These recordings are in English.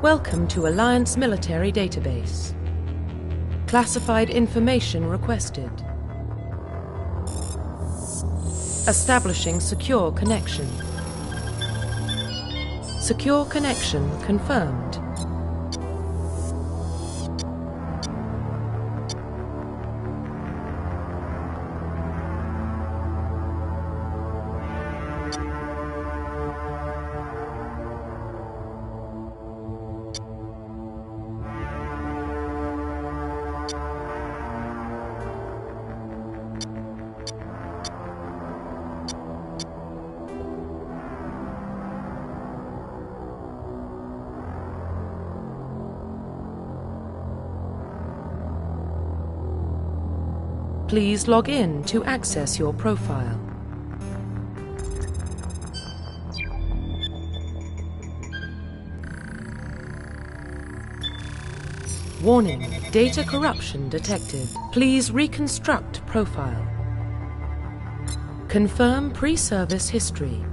Welcome to Alliance Military Database. Classified information requested. Establishing secure connection. Secure connection confirmed. Please log in to access your profile. Warning, data corruption detected. Please reconstruct profile. Confirm pre-service history.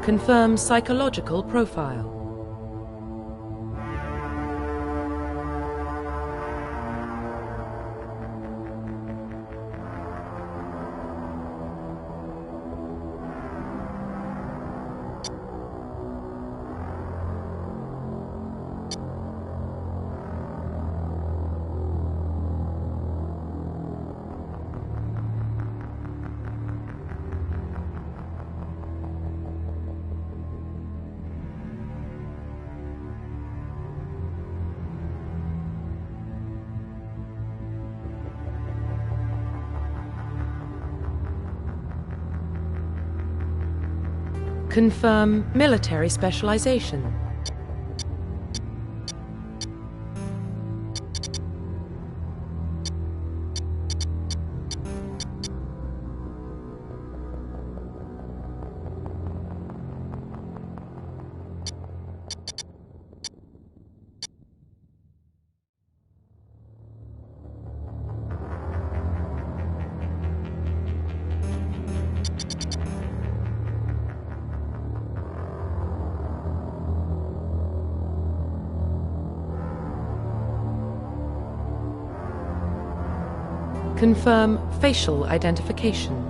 Confirm psychological profile. Confirm military specialization. Confirm facial identification.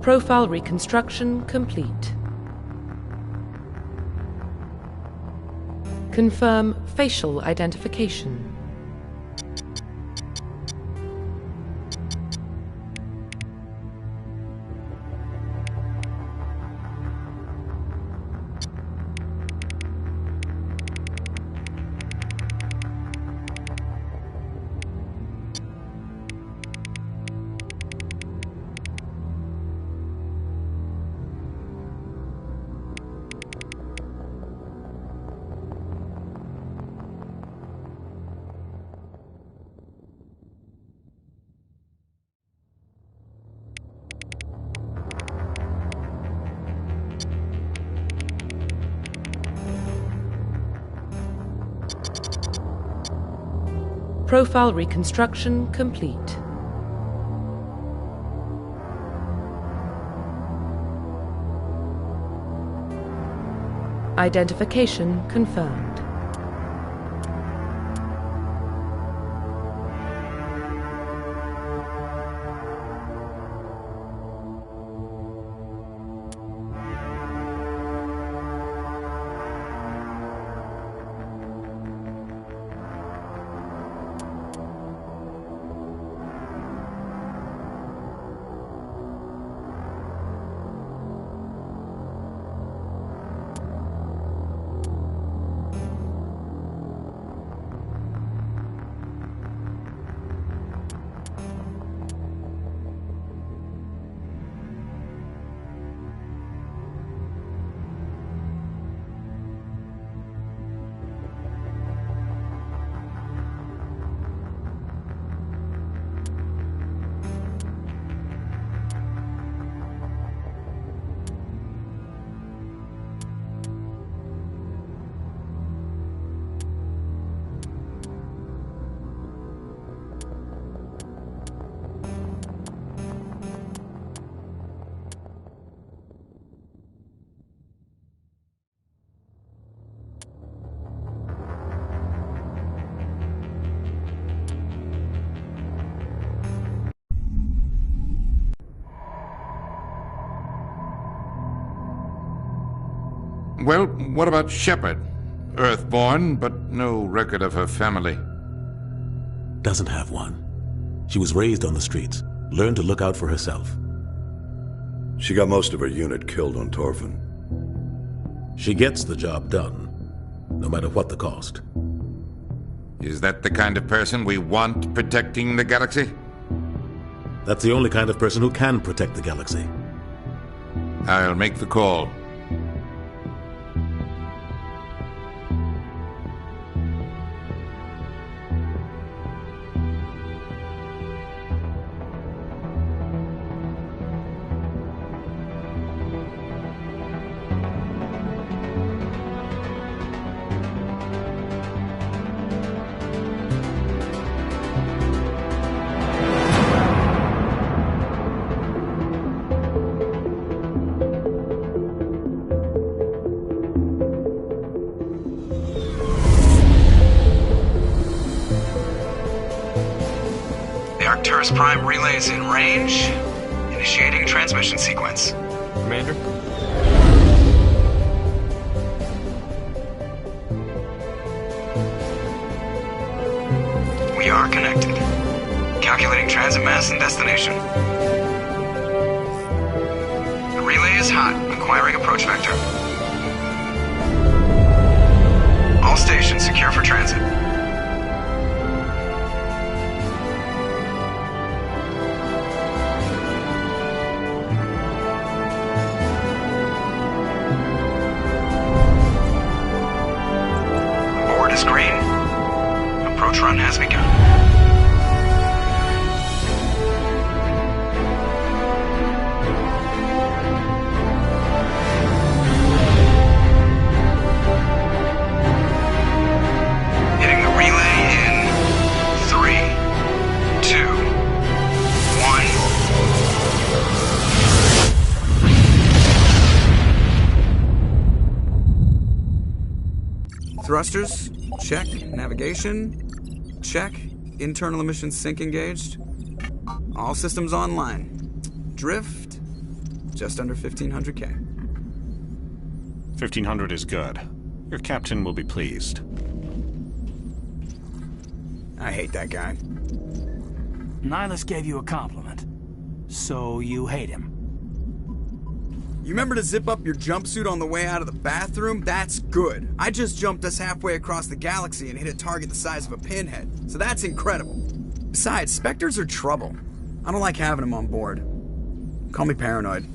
Profile reconstruction complete. Confirm facial identification. Profile reconstruction complete. Identification confirmed. Well, what about Shepard? Earthborn, but no record of her family. Doesn't have one. She was raised on the streets, learned to look out for herself. She got most of her unit killed on Torfin. She gets the job done, no matter what the cost. Is that the kind of person we want protecting the galaxy? That's the only kind of person who can protect the galaxy. I'll make the call. Arcturus Prime relay is in range. Initiating transmission sequence. Commander? We are connected. Calculating transit mass and destination. The relay is hot. Acquiring approach vector. All stations secure for transit. Green. Approach run has begun. Hitting the relay in 3, 2, 1. Thrusters. Check. Navigation. Check. Internal emission sync engaged. All systems online. Drift. Just under 1500K. 1500 is good. Your captain will be pleased. I hate that guy. Nihilus gave you a compliment. So you hate him. You remember to zip up your jumpsuit on the way out of the bathroom? That's good. I just jumped us halfway across the galaxy and hit a target the size of a pinhead, so that's incredible. Besides, Spectres are trouble. I don't like having them on board. Call me paranoid.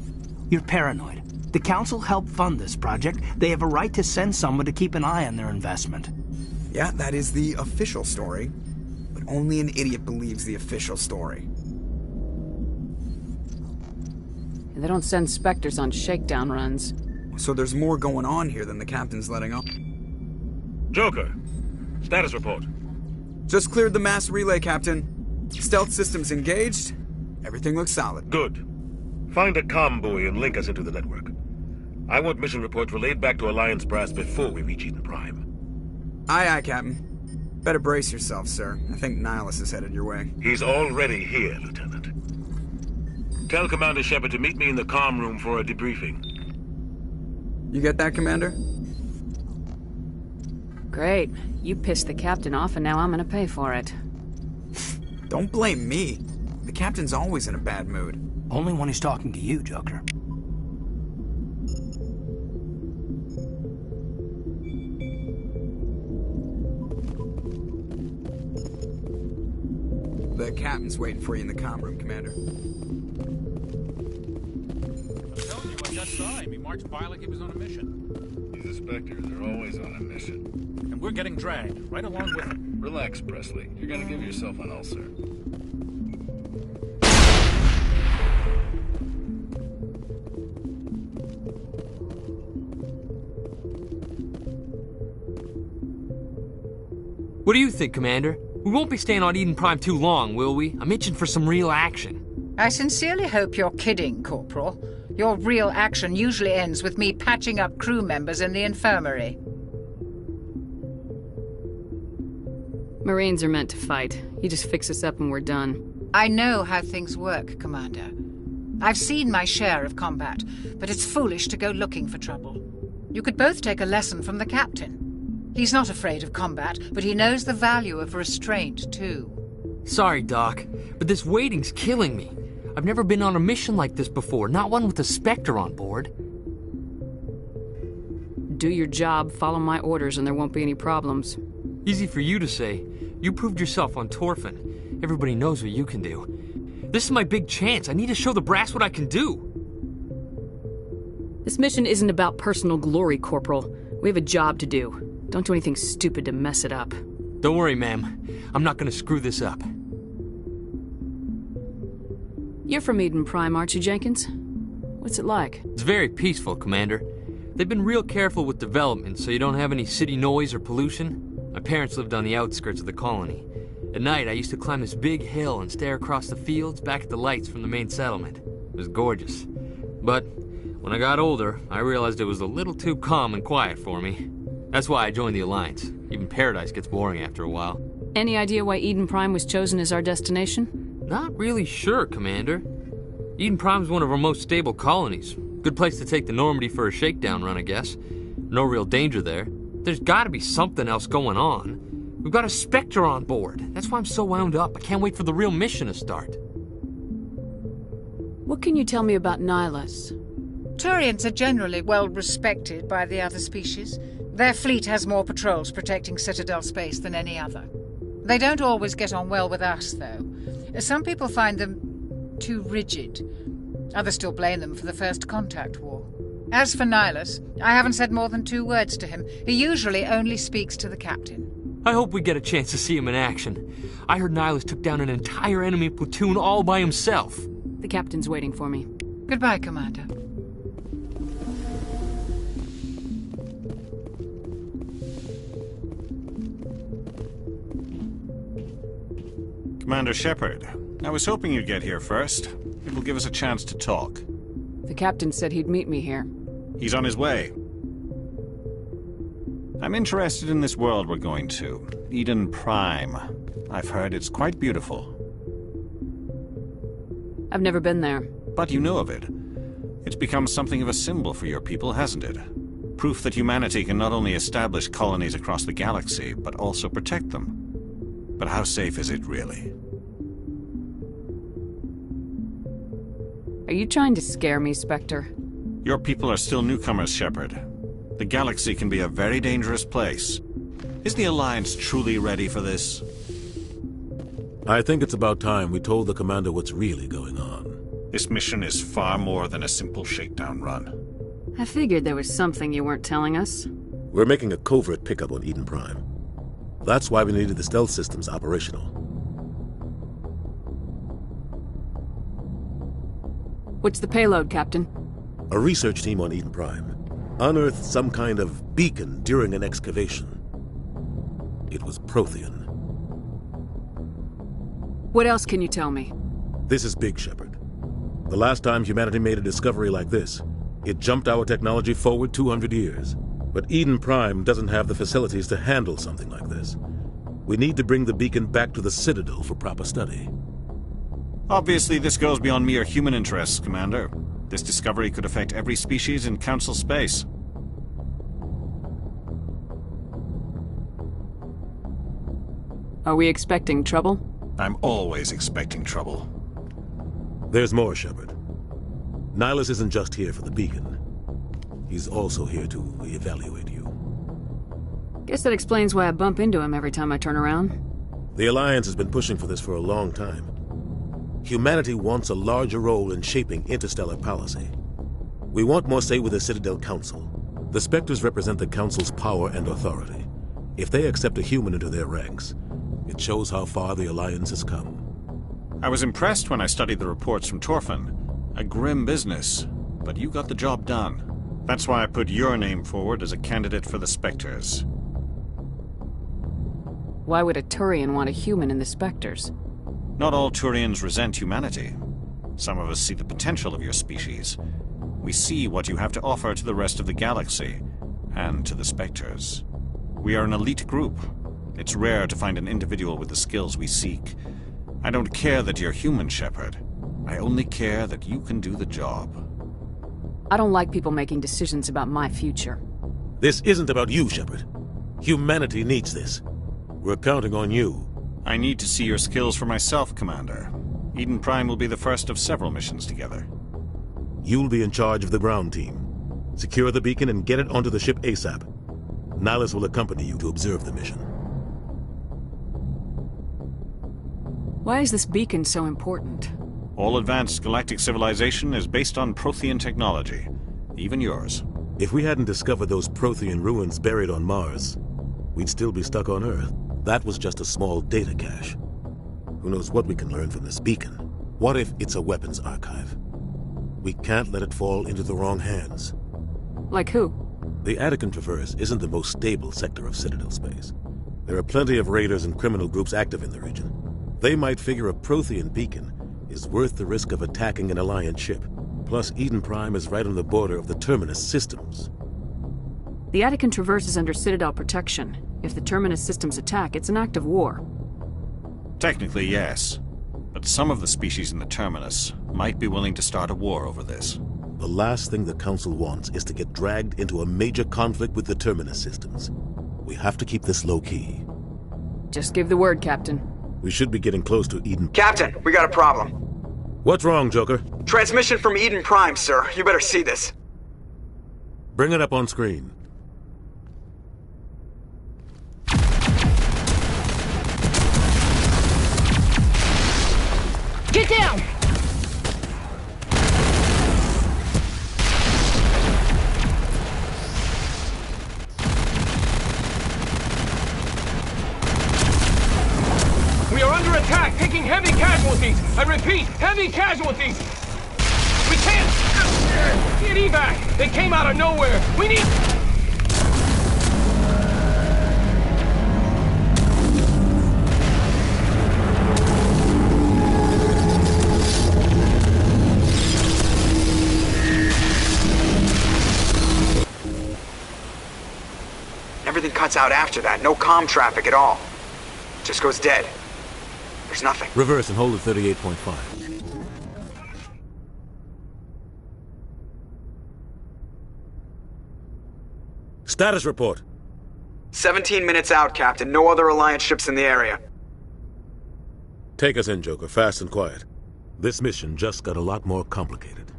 You're paranoid. The Council helped fund this project. They have a right to send someone to keep an eye on their investment. Yeah, that is the official story. But only an idiot believes the official story. They don't send Spectres on shakedown runs. So there's more going on here than the captain's letting on. Joker, status report. Just cleared the mass relay, Captain. Stealth systems engaged. Everything looks solid. Good. Find a comm buoy and link us into the network. I want mission reports relayed back to Alliance brass before we reach Eden Prime. Aye, aye, Captain. Better brace yourself, sir. I think Nihilus is headed your way. He's already here, Lieutenant. Tell Commander Shepard to meet me in the comm room for a debriefing. You get that, Commander? Great. You pissed the captain off and now I'm gonna pay for it. Don't blame me. The captain's always in a bad mood. Only when he's talking to you, Joker. The captain's waiting for you in the comm room, Commander. I just saw him. He marched by like he was on a mission. These inspectors are always on a mission. And we're getting dragged, right along with him. Relax, Presley. You're gonna give yourself an ulcer. What do you think, Commander? We won't be staying on Eden Prime too long, will we? I'm itching for some real action. I sincerely hope you're kidding, Corporal. Your real action usually ends with me patching up crew members in the infirmary. Marines are meant to fight. You just fix us up and we're done. I know how things work, Commander. I've seen my share of combat, but it's foolish to go looking for trouble. You could both take a lesson from the captain. He's not afraid of combat, but he knows the value of restraint, too. Sorry, Doc, but this waiting's killing me. I've never been on a mission like this before, not one with a Spectre on board. Do your job, follow my orders, and there won't be any problems. Easy for you to say. You proved yourself on Torfin. Everybody knows what you can do. This is my big chance. I need to show the brass what I can do. This mission isn't about personal glory, Corporal. We have a job to do. Don't do anything stupid to mess it up. Don't worry, ma'am. I'm not gonna screw this up. You're from Eden Prime, aren't you, Jenkins? What's it like? It's very peaceful, Commander. They've been real careful with development, so you don't have any city noise or pollution. My parents lived on the outskirts of the colony. At night, I used to climb this big hill and stare across the fields back at the lights from the main settlement. It was gorgeous. But when I got older, I realized it was a little too calm and quiet for me. That's why I joined the Alliance. Even Paradise gets boring after a while. Any idea why Eden Prime was chosen as our destination? Not really sure, Commander. Eden Prime's one of our most stable colonies. Good place to take the Normandy for a shakedown run, I guess. No real danger there. There's gotta be something else going on. We've got a Spectre on board. That's why I'm so wound up. I can't wait for the real mission to start. What can you tell me about Nihilus? Turians are generally well respected by the other species. Their fleet has more patrols protecting Citadel space than any other. They don't always get on well with us, though. Some people find them too rigid. Others still blame them for the First Contact War. As for Nihilus, I haven't said more than 2 words to him. He usually only speaks to the captain. I hope we get a chance to see him in action. I heard Nihilus took down an entire enemy platoon all by himself. The captain's waiting for me. Goodbye, Commander. Commander Shepard, I was hoping you'd get here first. It will give us a chance to talk. The captain said he'd meet me here. He's on his way. I'm interested in this world we're going to, Eden Prime. I've heard it's quite beautiful. I've never been there. But you know of it. It's become something of a symbol for your people, hasn't it? Proof that humanity can not only establish colonies across the galaxy, but also protect them. But how safe is it, really? Are you trying to scare me, Spectre? Your people are still newcomers, Shepard. The galaxy can be a very dangerous place. Is the Alliance truly ready for this? I think it's about time we told the Commander what's really going on. This mission is far more than a simple shakedown run. I figured there was something you weren't telling us. We're making a covert pickup on Eden Prime. That's why we needed the stealth systems operational. What's the payload, Captain? A research team on Eden Prime unearthed some kind of beacon during an excavation. It was Prothean. What else can you tell me? This is big, Shepard. The last time humanity made a discovery like this, it jumped our technology forward 200 years. But Eden Prime doesn't have the facilities to handle something like this. We need to bring the beacon back to the Citadel for proper study. Obviously, this goes beyond mere human interests, Commander. This discovery could affect every species in Council space. Are we expecting trouble? I'm always expecting trouble. There's more, Shepard. Nihilus isn't just here for the beacon. He's also here to evaluate you. Guess that explains why I bump into him every time I turn around. The Alliance has been pushing for this for a long time. Humanity wants a larger role in shaping interstellar policy. We want more say with the Citadel Council. The Spectres represent the Council's power and authority. If they accept a human into their ranks, it shows how far the Alliance has come. I was impressed when I studied the reports from Torfan. A grim business, but you got the job done. That's why I put your name forward as a candidate for the Spectres. Why would a Turian want a human in the Spectres? Not all Turians resent humanity. Some of us see the potential of your species. We see what you have to offer to the rest of the galaxy, and to the Spectres. We are an elite group. It's rare to find an individual with the skills we seek. I don't care that you're human, Shepard. I only care that you can do the job. I don't like people making decisions about my future. This isn't about you, Shepard. Humanity needs this. We're counting on you. I need to see your skills for myself, Commander. Eden Prime will be the first of several missions together. You'll be in charge of the ground team. Secure the beacon and get it onto the ship ASAP. Nihilus will accompany you to observe the mission. Why is this beacon so important? All advanced galactic civilization is based on Prothean technology. Even yours. If we hadn't discovered those Prothean ruins buried on Mars, we'd still be stuck on Earth. That was just a small data cache. Who knows what we can learn from this beacon? What if it's a weapons archive? We can't let it fall into the wrong hands. Like who? The Attican Traverse isn't the most stable sector of Citadel space. There are plenty of raiders and criminal groups active in the region. They might figure a Prothean beacon is worth the risk of attacking an Alliance ship. Plus, Eden Prime is right on the border of the Terminus systems. The Attican Traverse is under Citadel protection. If the Terminus systems attack, it's an act of war. Technically, yes. But some of the species in the Terminus might be willing to start a war over this. The last thing the Council wants is to get dragged into a major conflict with the Terminus systems. We have to keep this low-key. Just give the word, Captain. We should be getting close to Eden. Captain, we got a problem. What's wrong, Joker? Transmission from Eden Prime, sir. You better see this. Bring it up on screen. Get down! We are under attack, taking heavy casualties. I repeat, heavy casualties. We can't get evac. They came out of nowhere. We need... Everything cuts out after that. No comm traffic at all. Just goes dead. There's nothing. Reverse and hold at 38.5. Status report. 17 minutes out, Captain. No other Alliance ships in the area. Take us in, Joker, fast and quiet. This mission just got a lot more complicated.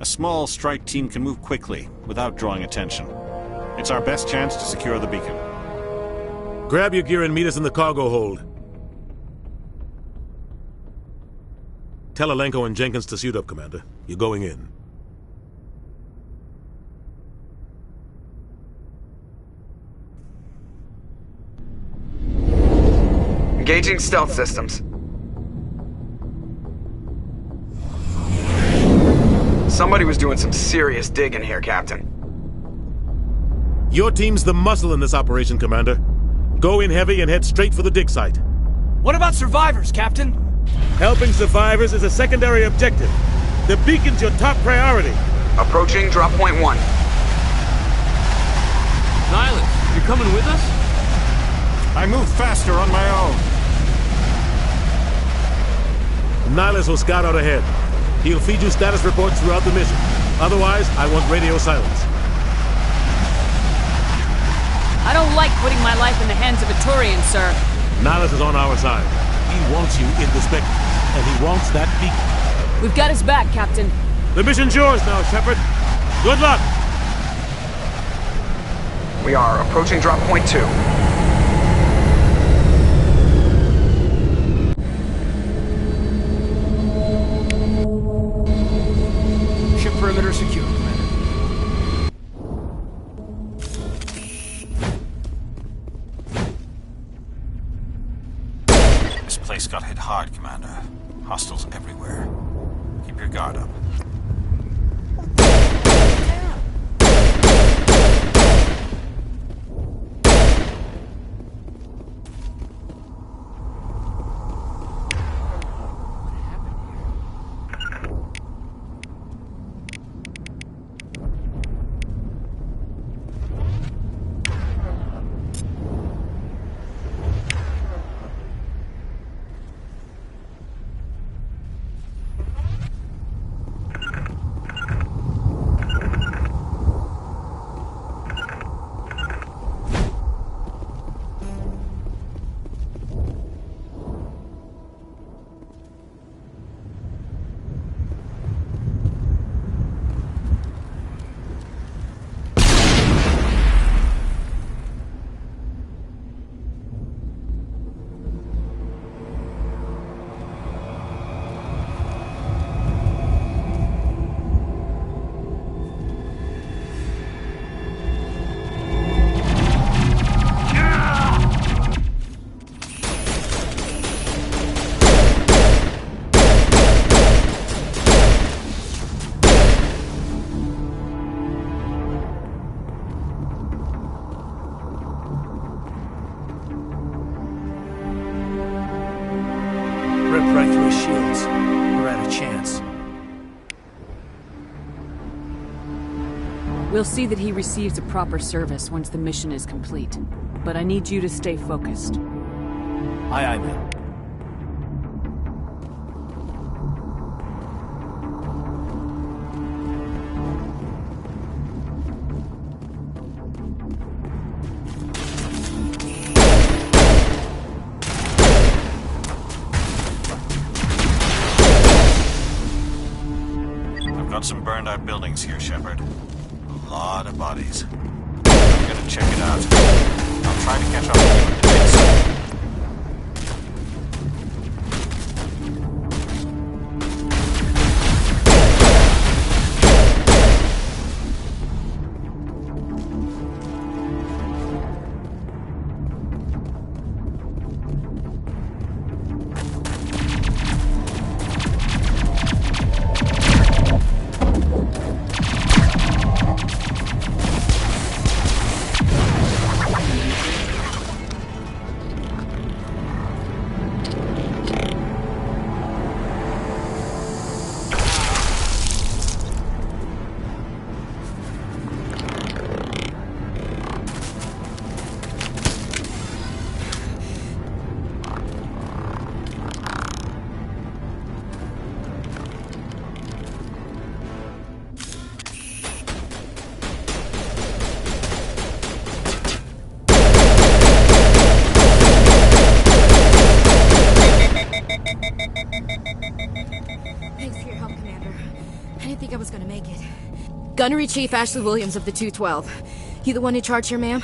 A small strike team can move quickly, without drawing attention. It's our best chance to secure the beacon. Grab your gear and meet us in the cargo hold. Tell Alenko and Jenkins to suit up, Commander. You're going in. Engaging stealth systems. Somebody was doing some serious digging here, Captain. Your team's the muscle in this operation, Commander. Go in heavy and head straight for the dig site. What about survivors, Captain? Helping survivors is a secondary objective. The beacon's your top priority. Approaching drop point 1. Nihilus, you're coming with us? I move faster on my own. Nihilus will scout out ahead. He'll feed you status reports throughout the mission. Otherwise, I want radio silence. I don't like putting my life in the hands of a Turian, sir. Nihilus is on our side. He wants you in the Spectre, and he wants that beacon. We've got his back, Captain. The mission's yours now, Shepard. Good luck! We are approaching drop point 2. Ship perimeter secure, Commander. This place got hit hard, Commander. Hostiles everywhere. Keep your guard up. We'll see that he receives a proper service once the mission is complete. But I need you to stay focused. Aye, aye, ma'am. I've got some burned out buildings here, Shepard. A lot of bodies. I'm gonna check it out. I'll try to catch up with you at the dig site. Gunnery Chief Ashley Williams of the 212. You the one in charge here, ma'am?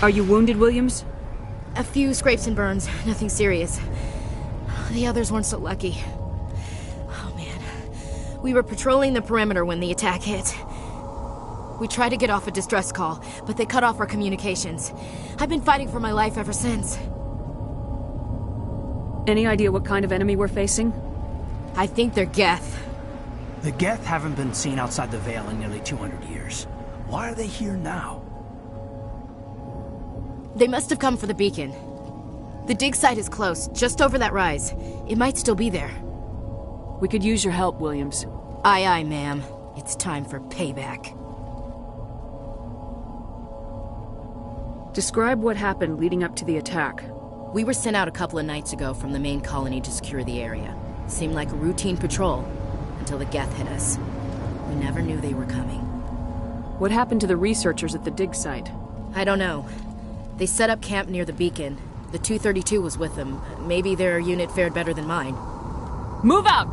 Are you wounded, Williams? A few scrapes and burns, nothing serious. The others weren't so lucky. Oh man. We were patrolling the perimeter when the attack hit. We tried to get off a distress call, but they cut off our communications. I've been fighting for my life ever since. Any idea what kind of enemy we're facing? I think they're Geth. The Geth haven't been seen outside the Veil in nearly 200 years. Why are they here now? They must have come for the beacon. The dig site is close, just over that rise. It might still be there. We could use your help, Williams. Aye, aye, ma'am. It's time for payback. Describe what happened leading up to the attack. We were sent out a couple of nights ago from the main colony to secure the area. Seemed like a routine patrol. Until the Geth hit us. We never knew they were coming. What happened to the researchers at the dig site? I don't know. They set up camp near the beacon. The 232 was with them. Maybe their unit fared better than mine. Move out!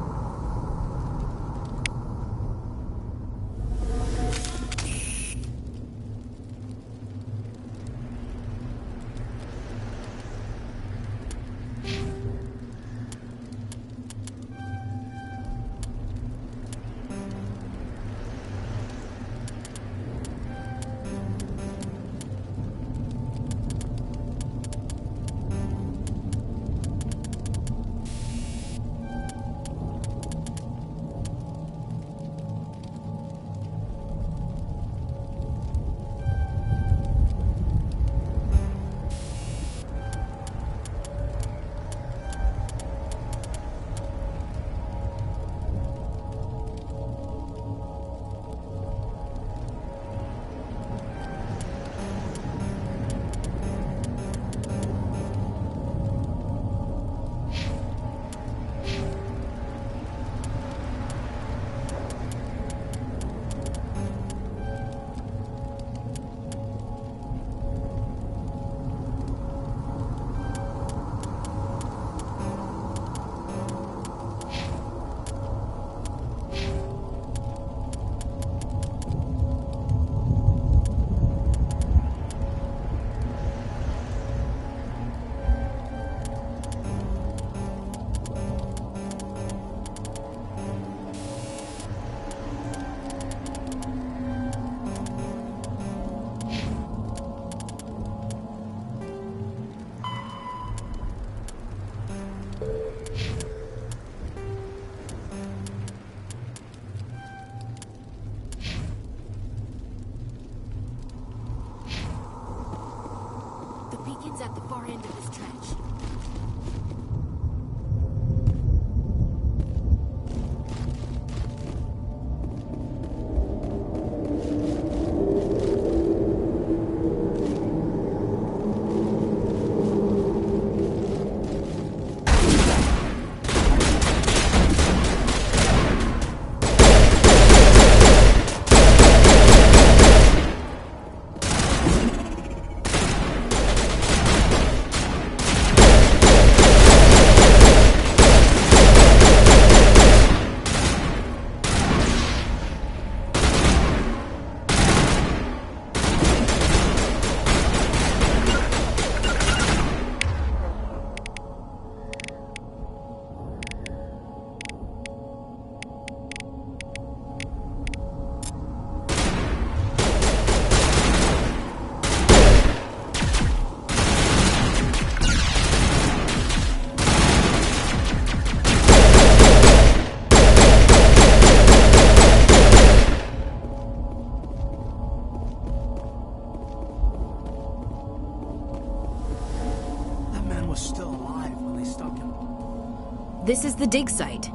This is the dig site.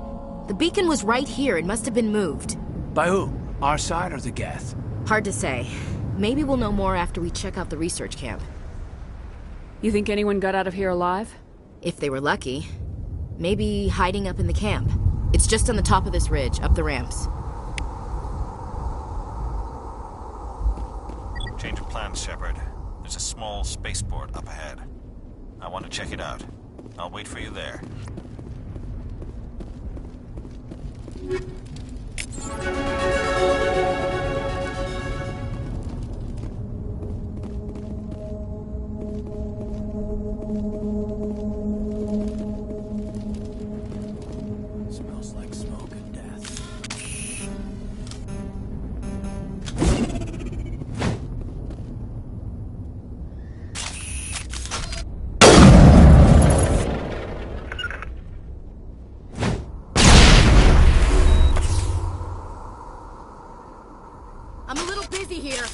The beacon was right here. It must have been moved. By who? Our side or the Geth? Hard to say. Maybe we'll know more after we check out the research camp. You think anyone got out of here alive? If they were lucky. Maybe hiding up in the camp. It's just on the top of this ridge, up the ramps. Change of plans, Shepard. There's a small spaceport up ahead. I want to check it out. I'll wait for you there. Smells like smoke and death. I'm a little busy here.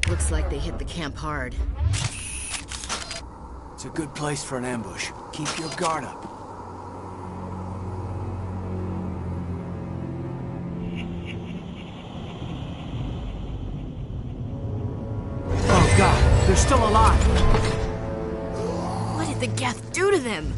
Looks like they hit the camp hard. It's a good place for an ambush. Keep your guard up. Oh God, they're still alive! What did the Geth do to them?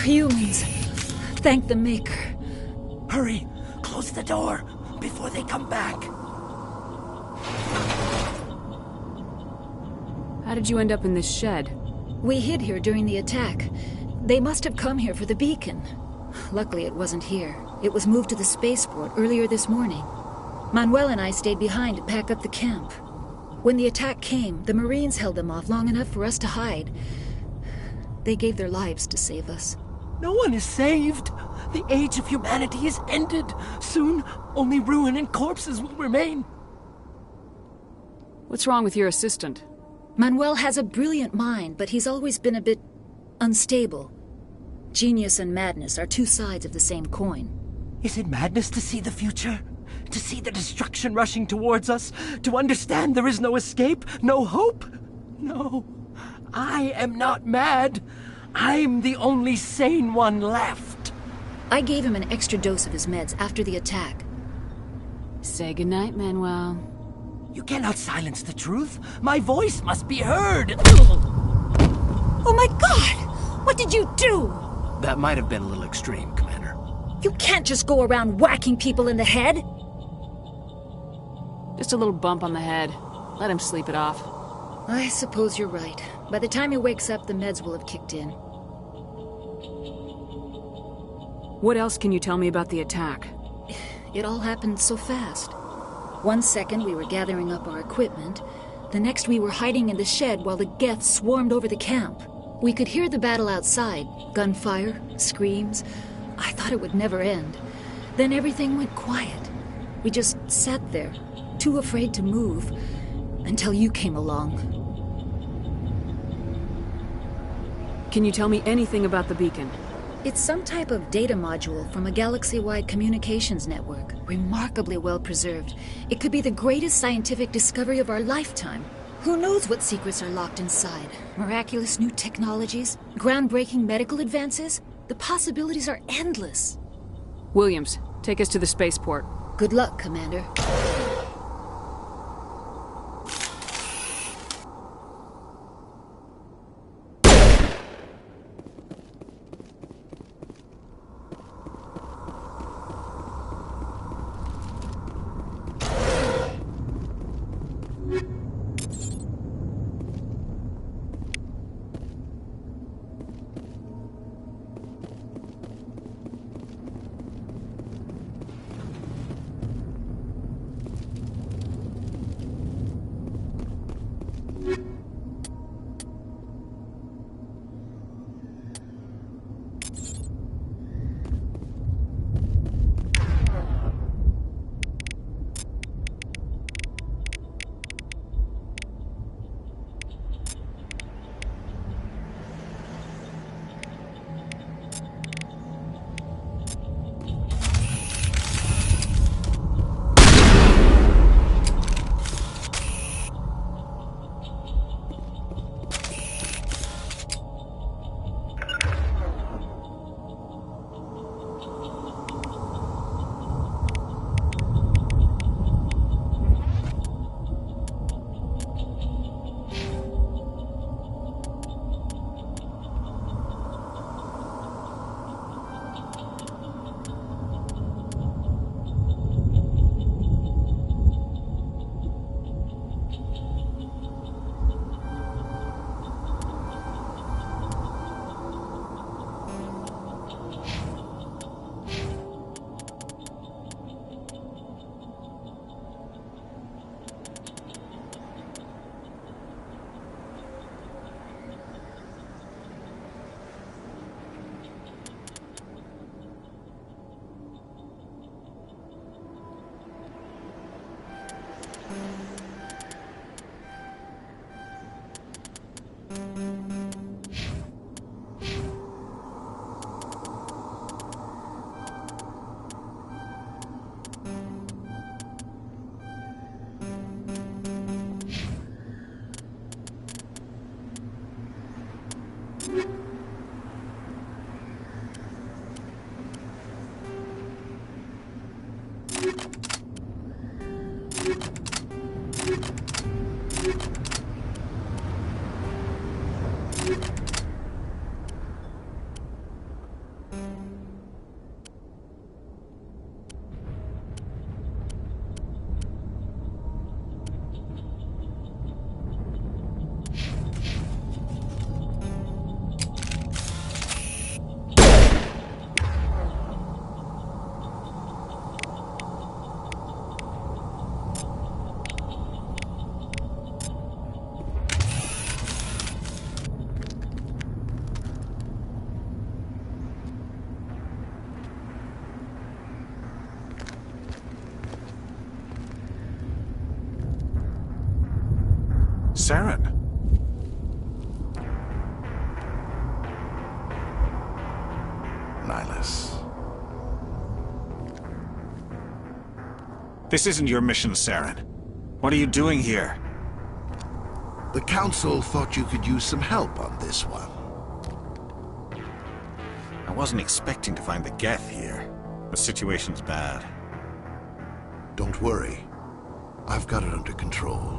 Humans. Thank the Maker. Hurry! Close the door before they come back. How did you end up in this shed? We hid here during the attack. They must have come here for the beacon. Luckily, it wasn't here. It was moved to the spaceport earlier this morning. Manuel and I stayed behind to pack up the camp. When the attack came, the Marines held them off long enough for us to hide. They gave their lives to save us. No one is saved. The age of humanity is ended. Soon, only ruin and corpses will remain. What's wrong with your assistant? Manuel has a brilliant mind, but he's always been a bit unstable. Genius and madness are two sides of the same coin. Is it madness to see the future? To see the destruction rushing towards us? To understand there is no escape? No hope? No. I am not mad. I'm the only sane one left. I gave him an extra dose of his meds after the attack. Say goodnight, Manuel. You cannot silence the truth. My voice must be heard. Oh my God! What did you do? That might have been a little extreme, Commander. You can't just go around whacking people in the head. Just a little bump on the head. Let him sleep it off. I suppose you're right. By the time he wakes up, the meds will have kicked in. What else can you tell me about the attack? It all happened so fast. One second we were gathering up our equipment. The next we were hiding in the shed while the Geth swarmed over the camp. We could hear the battle outside. Gunfire, screams. I thought it would never end. Then everything went quiet. We just sat there, too afraid to move, until you came along. Can you tell me anything about the beacon? It's some type of data module from a galaxy-wide communications network. Remarkably well preserved. It could be the greatest scientific discovery of our lifetime. Who knows what secrets are locked inside? Miraculous new technologies? Groundbreaking medical advances? The possibilities are endless. Williams, take us to the spaceport. Good luck, Commander. Saren. Nihilus. This isn't your mission, Saren. What are you doing here? The Council thought you could use some help on this one. I wasn't expecting to find the Geth here. The situation's bad. Don't worry. I've got it under control.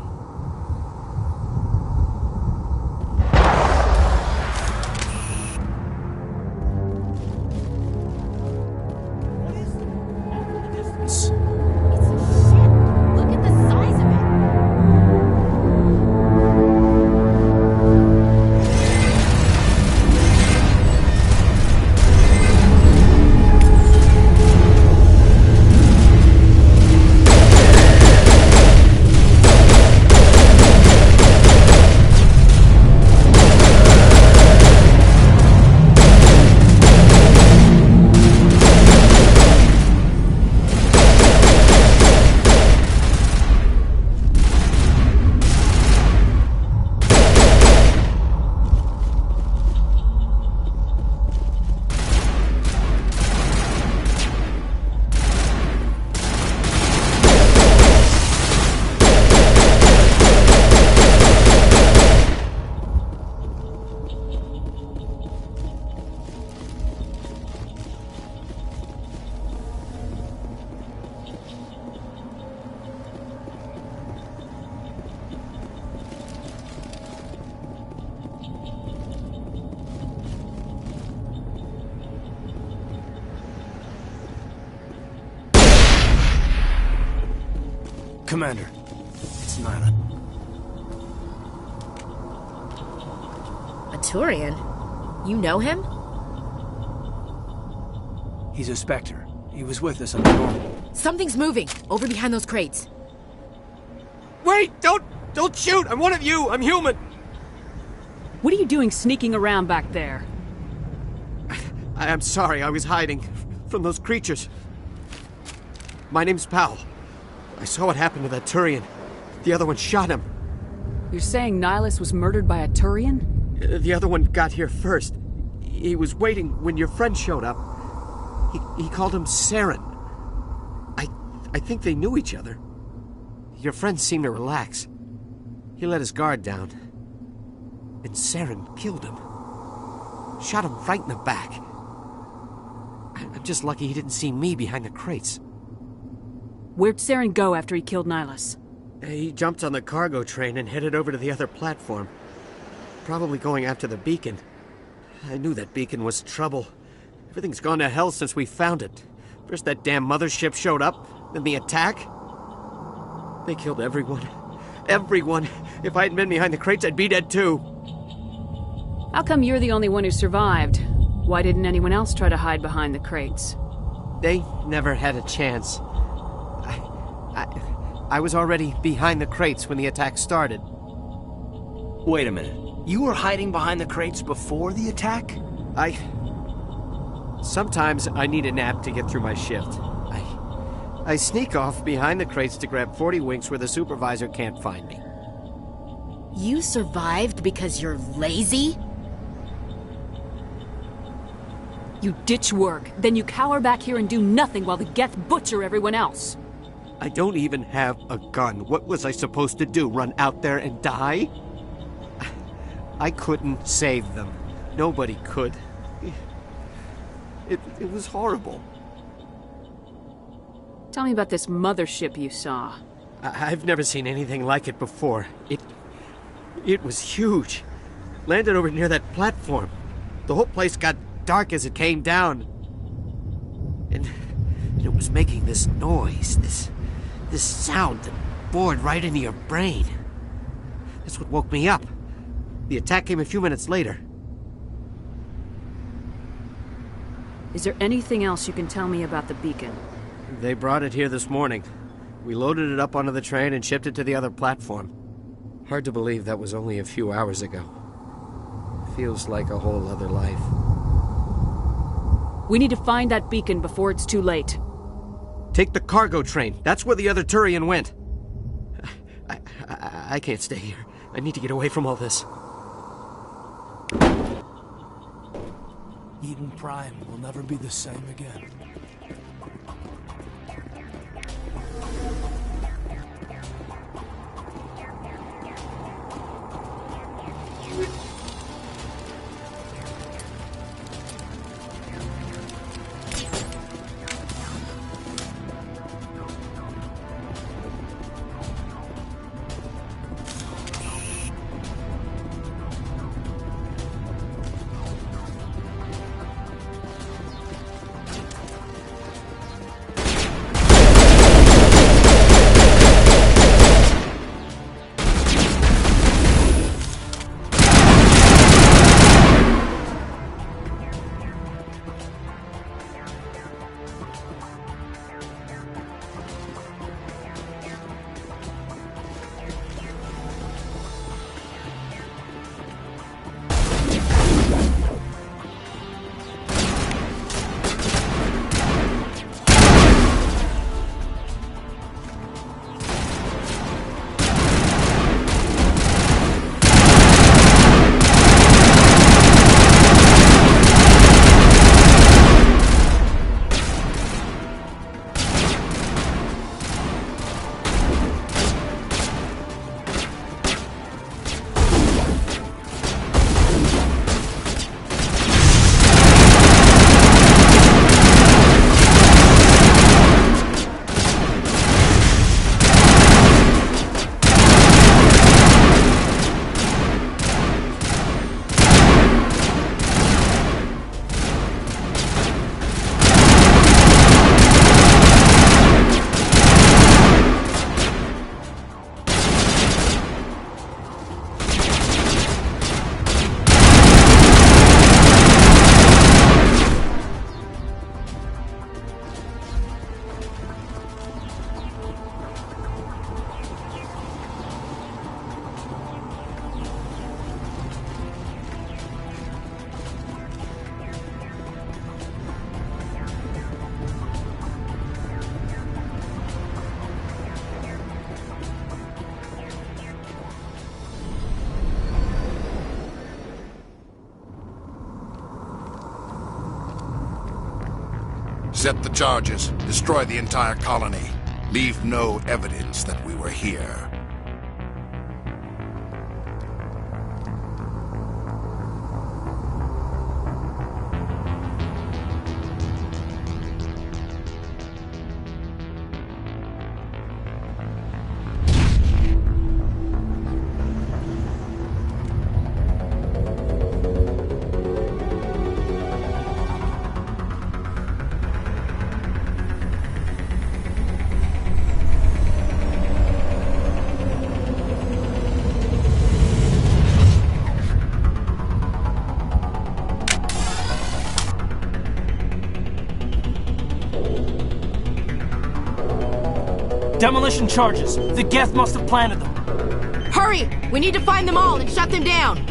Commander, it's Nyla. A Turian? You know him? He's a Spectre. He was with us on the normal. Something's moving, over behind those crates. Wait! Don't shoot! I'm one of you! I'm human! What are you doing sneaking around back there? I'm sorry, I was hiding from those creatures. My name's Powell. I saw what happened to that Turian. The other one shot him. You're saying Nihilus was murdered by a Turian? The other one got here first. He was waiting when your friend showed up. He called him Saren. I think they knew each other. Your friend seemed to relax. He let his guard down. And Saren killed him. Shot him right in the back. I'm just lucky he didn't see me behind the crates. Where'd Saren go after he killed Nihilus? He jumped on the cargo train and headed over to the other platform. Probably going after the beacon. I knew that beacon was trouble. Everything's gone to hell since we found it. First that damn mothership showed up, then the attack. They killed everyone. Everyone! If I hadn't been behind the crates, I'd be dead too. How come you're the only one who survived? Why didn't anyone else try to hide behind the crates? They never had a chance. I was already behind the crates when the attack started. Wait a minute. You were hiding behind the crates before the attack? Sometimes I need a nap to get through my shift. I sneak off behind the crates to grab 40 winks where the supervisor can't find me. You survived because you're lazy? You ditch work, then you cower back here and do nothing while the Geth butcher everyone else. I don't even have a gun. What was I supposed to do, run out there and die? I couldn't save them. Nobody could. It was horrible. Tell me about this mothership you saw. I've never seen anything like it before. It was huge. Landed over near that platform. The whole place got dark as it came down. And it was making this noise, this sound that bored right into your brain. That's what woke me up. The attack came a few minutes later. Is there anything else you can tell me about the beacon? They brought it here this morning. We loaded it up onto the train and shipped it to the other platform. Hard to believe that was only a few hours ago. Feels like a whole other life. We need to find that beacon before it's too late. Take the cargo train. That's where the other Turian went. I can't stay here. I need to get away from all this. Eden Prime will never be the same again. Set the charges. Destroy the entire colony. Leave no evidence that we were here. Demolition charges. The Geth must have planted them. Hurry! We need to find them all and shut them down!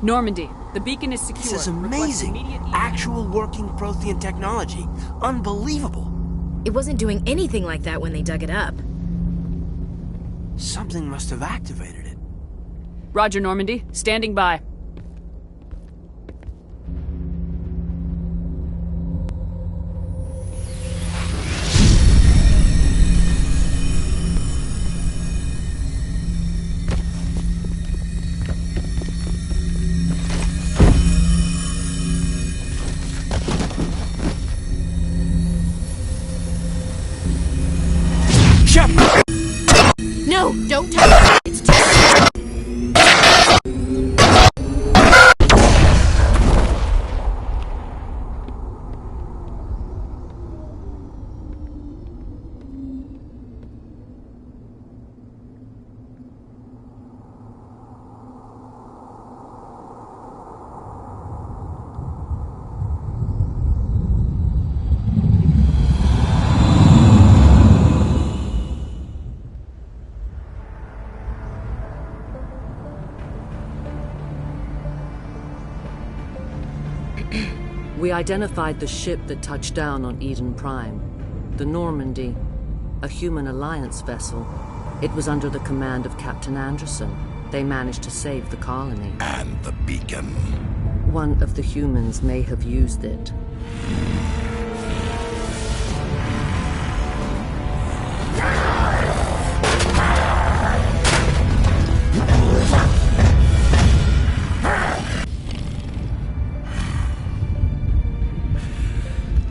Normandy, the beacon is secure. This is amazing. Actual working Prothean technology. Unbelievable. It wasn't doing anything like that when they dug it up. Something must have activated it. Roger, Normandy. Standing by. No, don't touch it. It's too... We identified the ship that touched down on Eden Prime. The Normandy, a human alliance vessel. It was under the command of Captain Anderson. They managed to save the colony. And the beacon. One of the humans may have used it.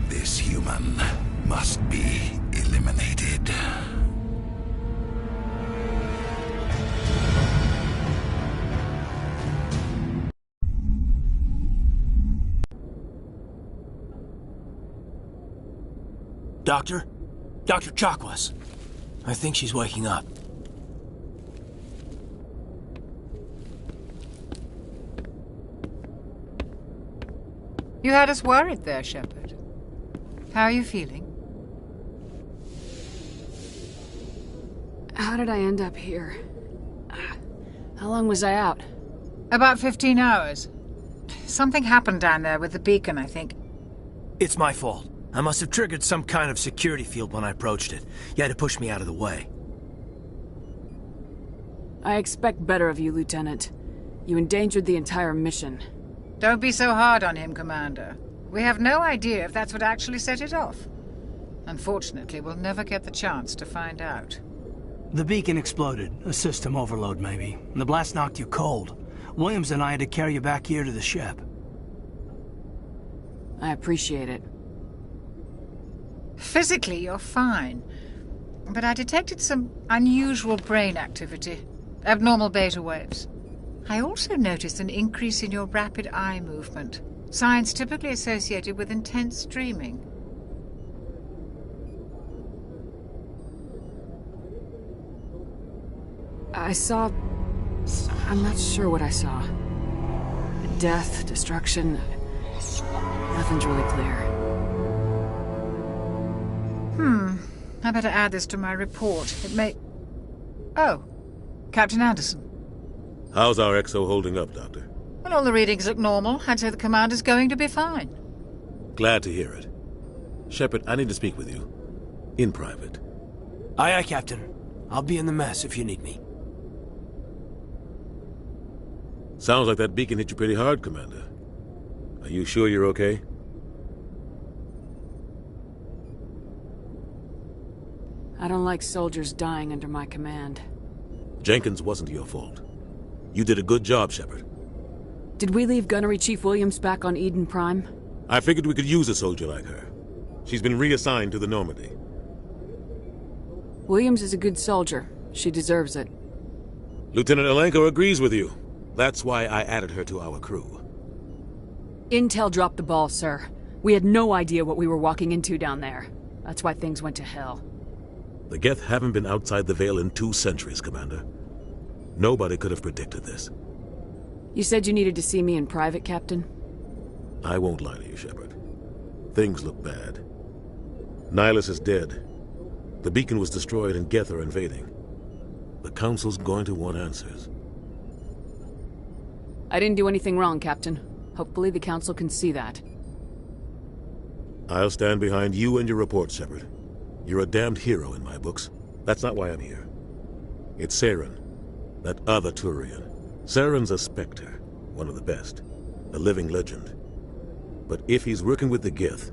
This human must be eliminated. Doctor? Dr. Chakwas. I think she's waking up. You had us worried there, Shepard. How are you feeling? How did I end up here? How long was I out? About 15 hours. Something happened down there with the beacon, I think. It's my fault. I must have triggered some kind of security field when I approached it. You had to push me out of the way. I expect better of you, Lieutenant. You endangered the entire mission. Don't be so hard on him, Commander. We have no idea if that's what actually set it off. Unfortunately, we'll never get the chance to find out. The beacon exploded. A system overload, maybe. The blast knocked you cold. Williams and I had to carry you back here to the ship. I appreciate it. Physically, you're fine. But I detected some unusual brain activity. Abnormal beta waves. I also noticed an increase in your rapid eye movement. Signs typically associated with intense dreaming. I saw... I'm not sure what I saw. Death, destruction... Nothing's really clear. I better add this to my report. It may... Oh, Captain Anderson. How's our XO holding up, Doctor? Well, all the readings look normal. I'd say the commander's going to be fine. Glad to hear it. Shepard, I need to speak with you. In private. Aye, aye, Captain. I'll be in the mess if you need me. Sounds like that beacon hit you pretty hard, Commander. Are you sure you're okay? I don't like soldiers dying under my command. Jenkins wasn't your fault. You did a good job, Shepard. Did we leave Gunnery Chief Williams back on Eden Prime? I figured we could use a soldier like her. She's been reassigned to the Normandy. Williams is a good soldier. She deserves it. Lieutenant Alenko agrees with you. That's why I added her to our crew. Intel dropped the ball, sir. We had no idea what we were walking into down there. That's why things went to hell. The Geth haven't been outside the Veil in 2 centuries, Commander. Nobody could have predicted this. You said you needed to see me in private, Captain? I won't lie to you, Shepard. Things look bad. Nihilus is dead. The beacon was destroyed and Geth are invading. The Council's going to want answers. I didn't do anything wrong, Captain. Hopefully the Council can see that. I'll stand behind you and your report, Shepard. You're a damned hero in my books. That's not why I'm here. It's Saren, that other Turian. Saren's a Spectre, one of the best, a living legend. But if he's working with the Gith,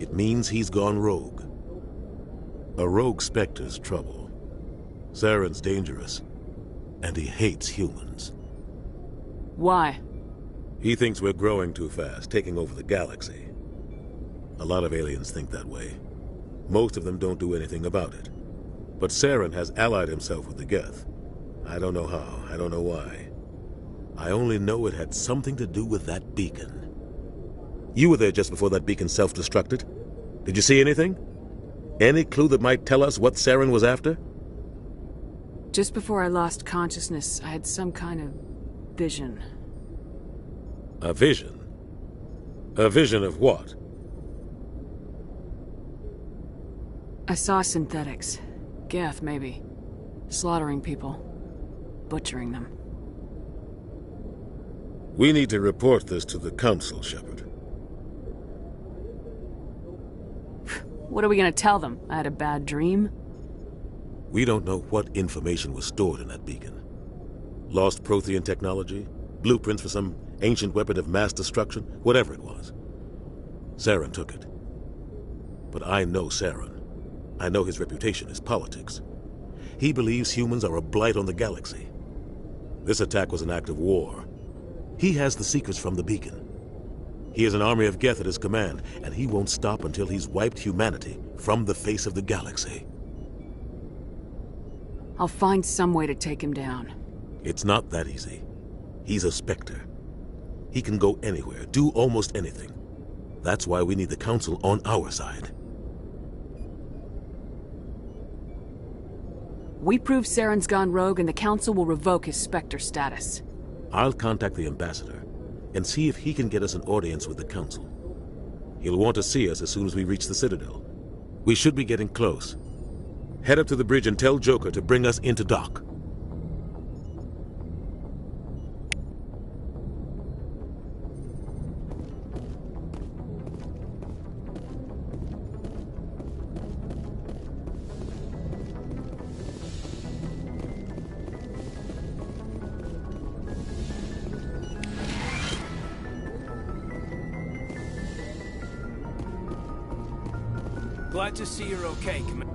it means he's gone rogue. A rogue Spectre's trouble. Saren's dangerous, and he hates humans. Why? He thinks we're growing too fast, taking over the galaxy. A lot of aliens think that way. Most of them don't do anything about it. But Saren has allied himself with the Geth. I don't know how, I don't know why. I only know it had something to do with that beacon. You were there just before that beacon self-destructed. Did you see anything? Any clue that might tell us what Saren was after? Just before I lost consciousness, I had some kind of vision. A vision? A vision of what? I saw synthetics. Geth, maybe. Slaughtering people. Butchering them. We need to report this to the Council, Shepard. What are we gonna tell them? I had a bad dream? We don't know what information was stored in that beacon. Lost Prothean technology? Blueprints for some ancient weapon of mass destruction? Whatever it was. Saren took it. But I know Saren. I know his reputation is politics. He believes humans are a blight on the galaxy. This attack was an act of war. He has the secrets from the beacon. He has an army of Geth at his command, and he won't stop until he's wiped humanity from the face of the galaxy. I'll find some way to take him down. It's not that easy. He's a Spectre. He can go anywhere, do almost anything. That's why we need the Council on our side. We prove Saren's gone rogue and the Council will revoke his Spectre status. I'll contact the Ambassador and see if he can get us an audience with the Council. He'll want to see us as soon as we reach the Citadel. We should be getting close. Head up to the bridge and tell Joker to bring us into dock. Glad to see you're okay, Commander.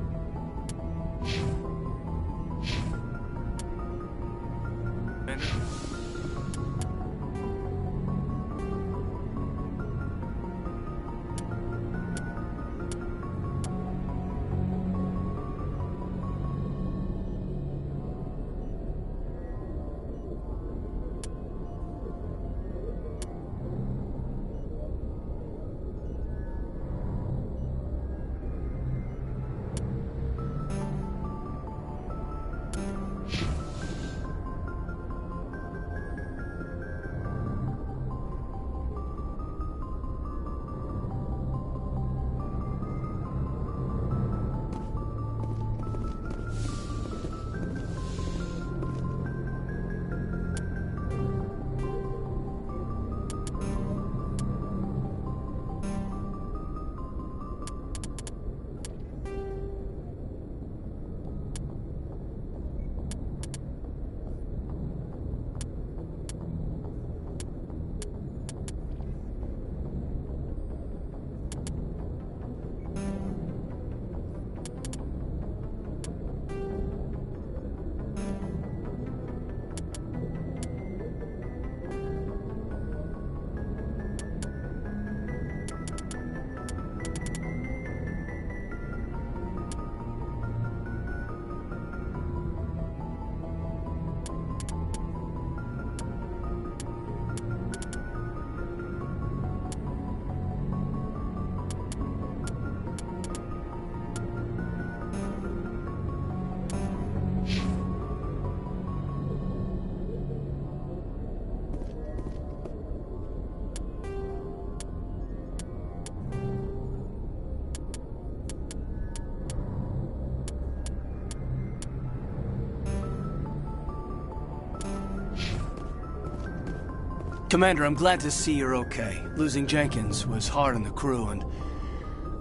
Commander, I'm glad to see you're okay. Losing Jenkins was hard on the crew, and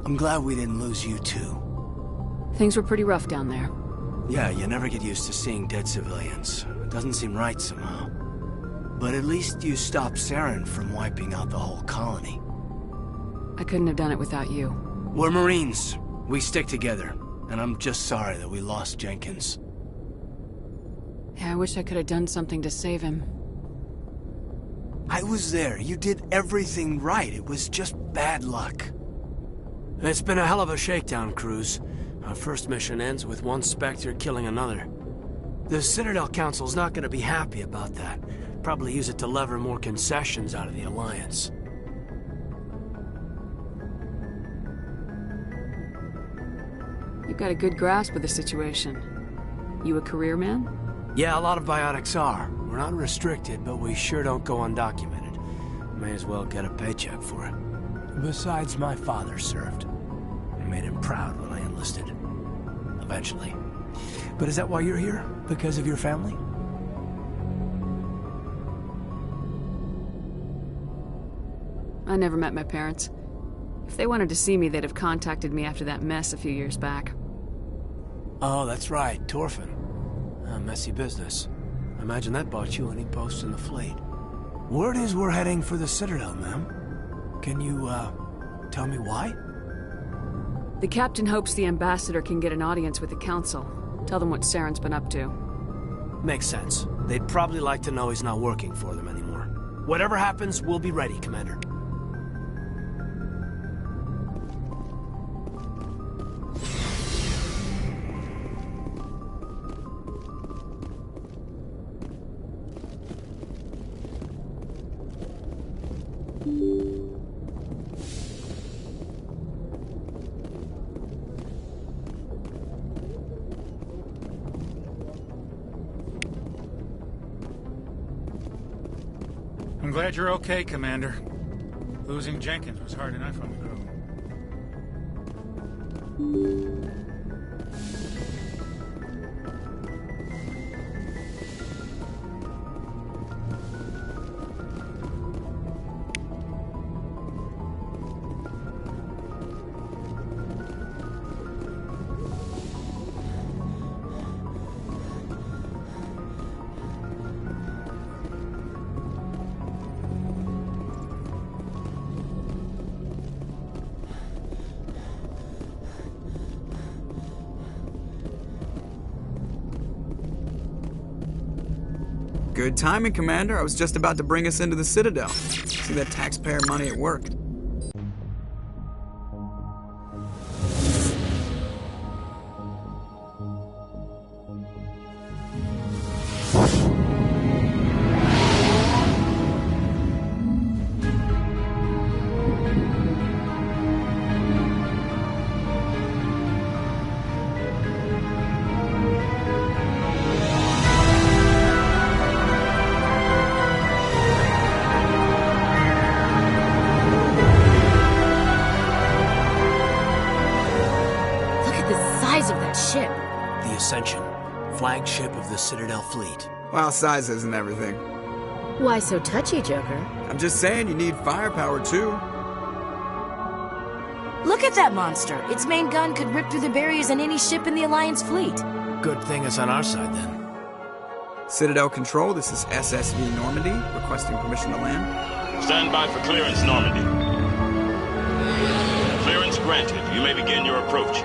I'm glad we didn't lose you too. Things were pretty rough down there. Yeah, you never get used to seeing dead civilians. It doesn't seem right somehow. But at least you stopped Saren from wiping out the whole colony. I couldn't have done it without you. We're Marines. We stick together. And I'm just sorry that we lost Jenkins. Yeah, I wish I could have done something to save him. I was there. You did everything right. It was just bad luck. It's been a hell of a shakedown, Cruz. Our first mission ends with one Spectre killing another. The Citadel Council's not going to be happy about that. Probably use it to lever more concessions out of the Alliance. You've got a good grasp of the situation. You a career man? Yeah, a lot of biotics are. We're not restricted, but we sure don't go undocumented. May as well get a paycheck for it. Besides, my father served. I made him proud when I enlisted. Eventually. But is that why you're here? Because of your family? I never met my parents. If they wanted to see me, they'd have contacted me after that mess a few years back. Oh, that's right, Torfin. A messy business. I imagine that bought you any posts in the fleet. Word is we're heading for the Citadel, ma'am. Can you, tell me why? The captain hopes the ambassador can get an audience with the council. Tell them what Saren's been up to. Makes sense. They'd probably like to know he's not working for them anymore. Whatever happens, we'll be ready, Commander. I'm glad you're okay, Commander. Losing Jenkins was hard enough on the go. Good timing, Commander. I was just about to bring us into the Citadel. See that taxpayer money at work. Flagship of the Citadel fleet. Well, size isn't everything. Why so touchy, Joker? I'm just saying you need firepower, too. Look at that monster. Its main gun could rip through the barriers in any ship in the Alliance fleet. Good thing it's on our side, then. Citadel Control, this is SSV Normandy, requesting permission to land. Stand by for clearance, Normandy. Clearance granted. You may begin your approach.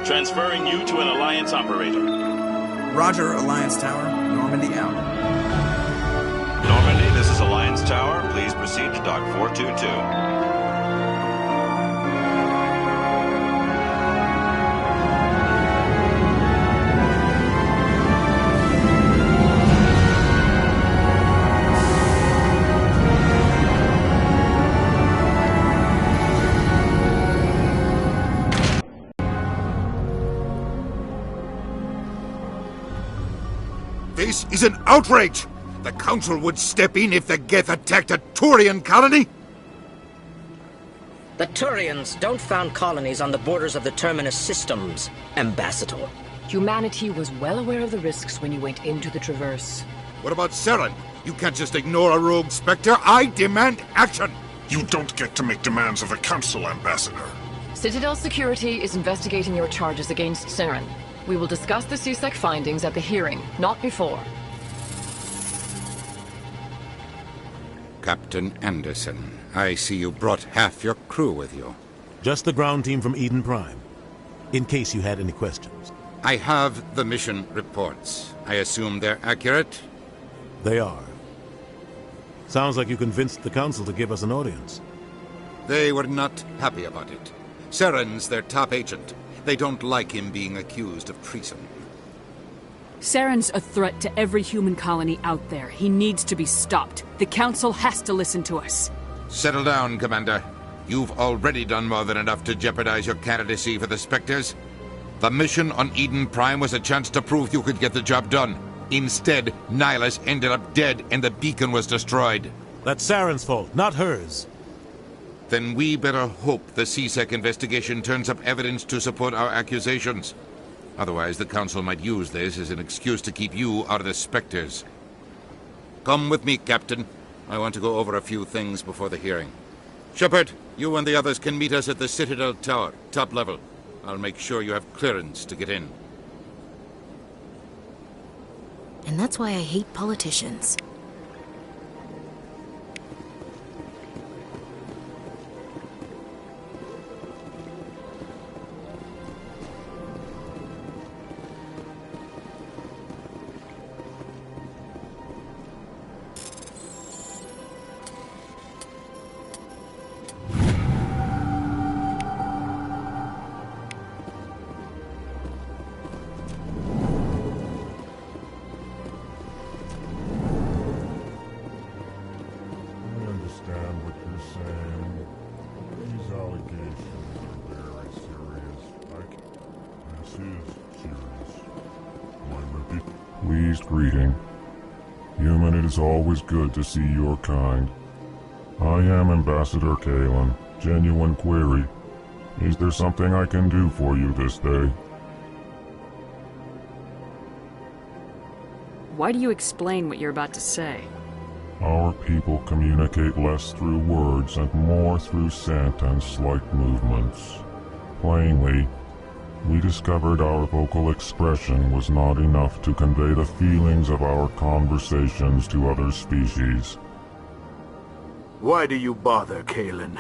Transferring you to an Alliance operator. Roger, Alliance Tower. Normandy out. Normandy, this is Alliance Tower. Please proceed to Dock 422. This is an outrage! The Council would step in if the Geth attacked a Turian colony? The Turians don't found colonies on the borders of the Terminus systems, Ambassador. Humanity was well aware of the risks when you went into the Traverse. What about Saren? You can't just ignore a rogue Spectre. I demand action! You don't get to make demands of the Council, Ambassador. Citadel Security is investigating your charges against Saren. We will discuss the CSEC findings at the hearing, not before. Captain Anderson, I see you brought half your crew with you. Just the ground team from Eden Prime, in case you had any questions. I have the mission reports. I assume they're accurate? They are. Sounds like you convinced the Council to give us an audience. They were not happy about it. Saren's their top agent. They don't like him being accused of treason. Saren's a threat to every human colony out there. He needs to be stopped. The Council has to listen to us. Settle down, Commander. You've already done more than enough to jeopardize your candidacy for the Spectres. The mission on Eden Prime was a chance to prove you could get the job done. Instead, Nihilus ended up dead and the beacon was destroyed. That's Saren's fault, not hers. Then we better hope the CSEC investigation turns up evidence to support our accusations. Otherwise, the Council might use this as an excuse to keep you out of the Spectres. Come with me, Captain. I want to go over a few things before the hearing. Shepard, you and the others can meet us at the Citadel Tower, top level. I'll make sure you have clearance to get in. And that's why I hate politicians. Pleased greeting. Human, it is always good to see your kind. I am Ambassador Kalen. Genuine query. Is there something I can do for you this day? Why do you explain what you're about to say? Our people communicate less through words and more through scent and slight movements. Plainly, we discovered our vocal expression was not enough to convey the feelings of our conversations to other species. Why do you bother, Kalen?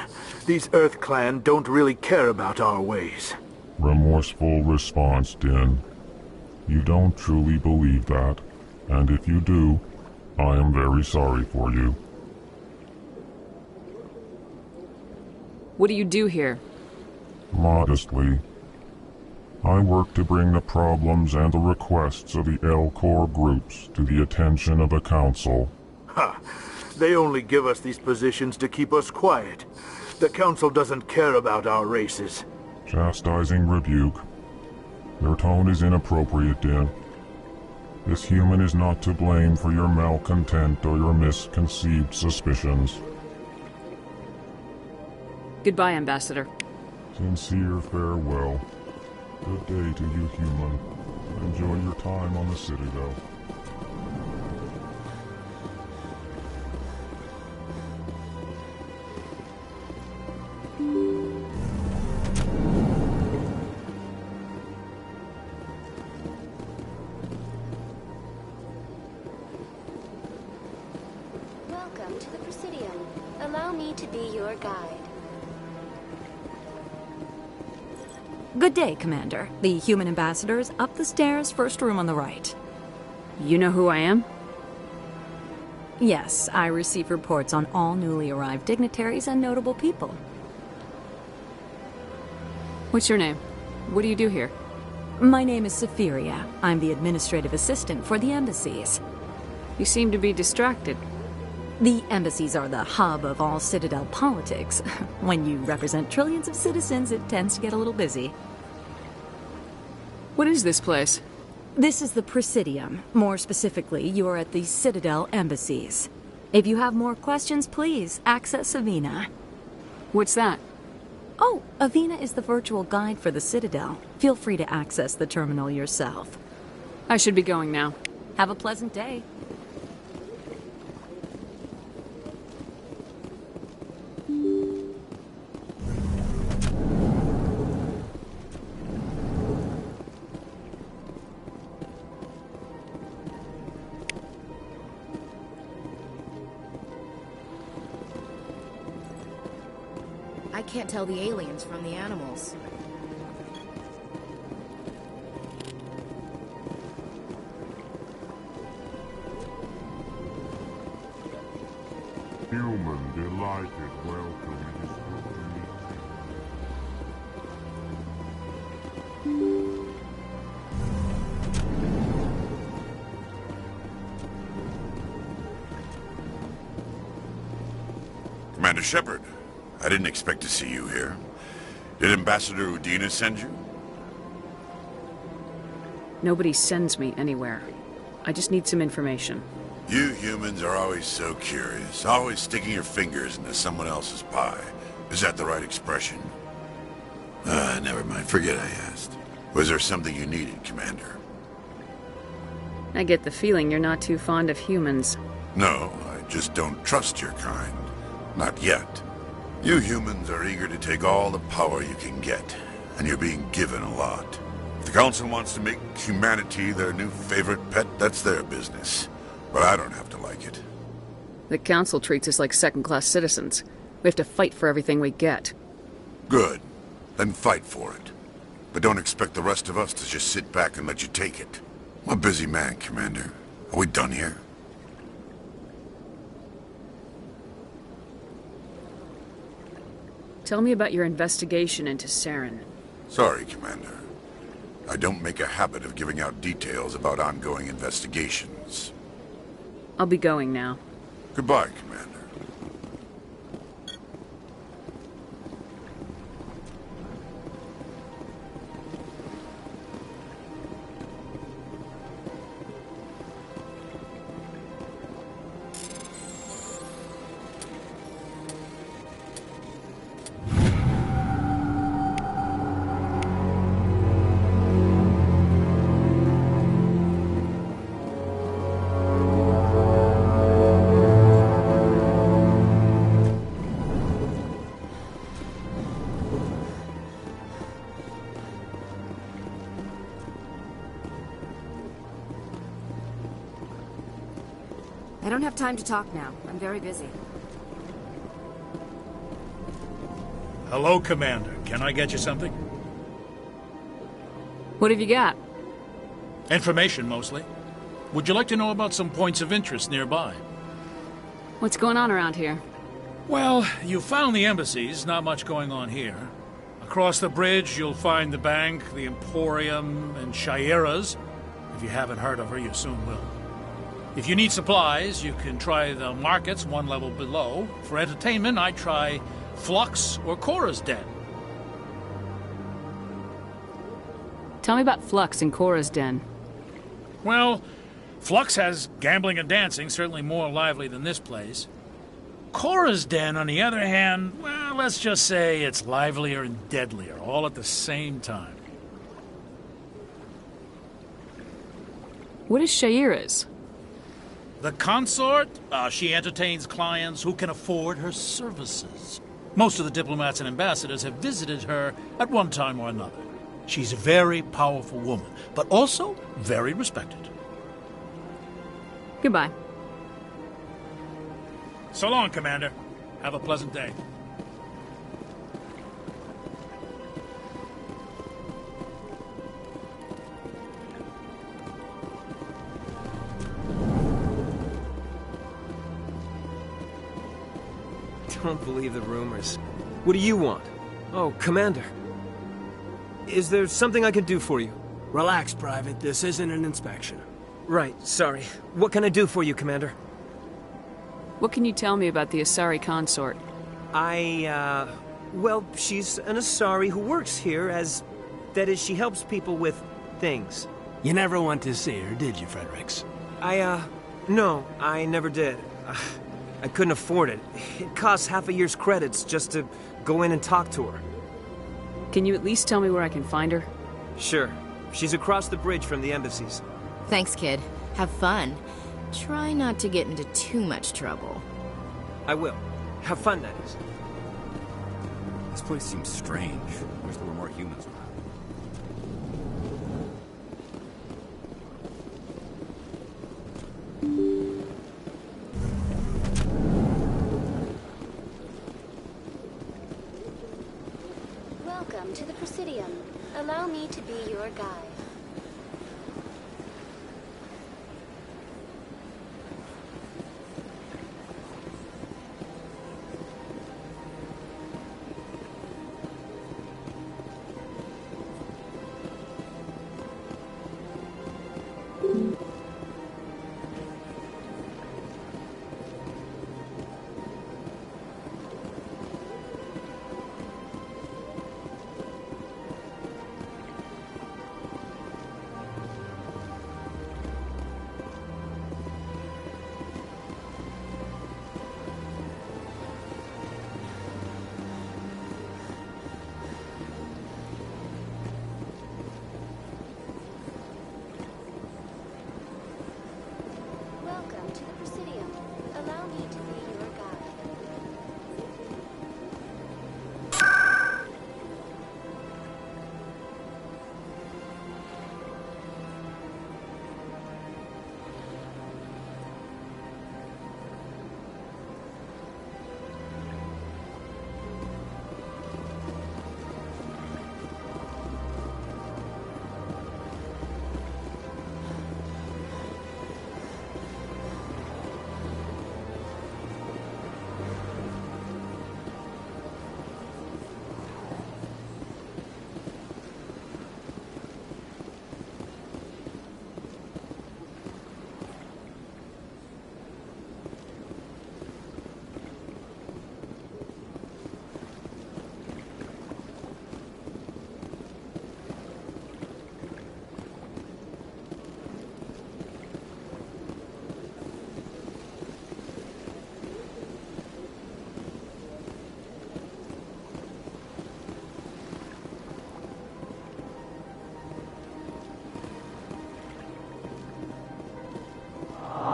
These Earth Clan don't really care about our ways. Remorseful response, Din. You don't truly believe that, and if you do, I am very sorry for you. What do you do here? Modestly, I work to bring the problems and the requests of the L-Corps groups to the attention of the Council. Ha! They only give us these positions to keep us quiet. The Council doesn't care about our races. Chastising rebuke. Your tone is inappropriate, Din. This human is not to blame for your malcontent or your misconceived suspicions. Goodbye, Ambassador. Sincere farewell. Good day to you, human. Enjoy your time on the Citadel. Welcome to the Presidium. Allow me to be your guide. Good day, Commander. The human ambassador is up the stairs, first room on the right. You know who I am? Yes, I receive reports on all newly arrived dignitaries and notable people. What's your name? What do you do here? My name is Safiria. I'm the administrative assistant for the embassies. You seem to be distracted. The embassies are the hub of all Citadel politics. When you represent trillions of citizens, it tends to get a little busy. What is this place? This is the Presidium. More specifically, you are at the Citadel embassies. If you have more questions, please access Avina. What's that? Oh, Avina is the virtual guide for the Citadel. Feel free to access the terminal yourself. I should be going now. Have a pleasant day. can't tell the aliens from the animals. Human delighted welcome is good to meet Commander Shepard, I didn't expect to see you here. Did Ambassador Udina send you? Nobody sends me anywhere. I just need some information. You humans are always so curious, always sticking your fingers into someone else's pie. Is that the right expression? Never mind. Forget I asked. Was there something you needed, Commander? I get the feeling you're not too fond of humans. No, I just don't trust your kind. Not yet. You humans are eager to take all the power you can get, and you're being given a lot. If the Council wants to make humanity their new favorite pet, that's their business. But I don't have to like it. The Council treats us like second-class citizens. We have to fight for everything we get. Good. Then fight for it. But don't expect the rest of us to just sit back and let you take it. I'm a busy man, Commander. Are we done here? Tell me about your investigation into Saren. Sorry, Commander. I don't make a habit of giving out details about ongoing investigations. I'll be going now. Goodbye, Commander. I don't have time to talk now. I'm very busy. Hello, Commander. Can I get you something? What have you got? Information, mostly. Would you like to know about some points of interest nearby? What's going on around here? Well, you found the embassies. Not much going on here. Across the bridge, you'll find the bank, the Emporium, and Shaira's. If you haven't heard of her, you soon will. If you need supplies, you can try the markets one level below. For entertainment, I'd try Flux or Cora's Den. Tell me about Flux and Cora's Den. Well, Flux has gambling and dancing, certainly more lively than this place. Cora's Den, on the other hand, well, let's just say it's livelier and deadlier, all at the same time. What is Shaira's? The consort, she entertains clients who can afford her services. Most of the diplomats and ambassadors have visited her at one time or another. She's a very powerful woman, but also very respected. Goodbye. So long, Commander. Have a pleasant day. Don't believe the rumors. What do you want? Oh, Commander. Is there something I can do for you? Relax, Private. This isn't an inspection. Right, sorry. What can I do for you, Commander? What can you tell me about the Asari consort? Well, she's an Asari who works here as... That is, she helps people with things. You never went to see her, did you, Fredericks? No, I never did. I couldn't afford it. It costs half a year's credits just to go in and talk to her. Can you at least tell me where I can find her? Sure. She's across the bridge from the embassies. Thanks, kid. Have fun. Try not to get into too much trouble. I will. Have fun, that is. This place seems strange. Wish there were more humans around. Presidium. Allow me to be your guide. Welcome to the Presidium. Allow me to be your guide.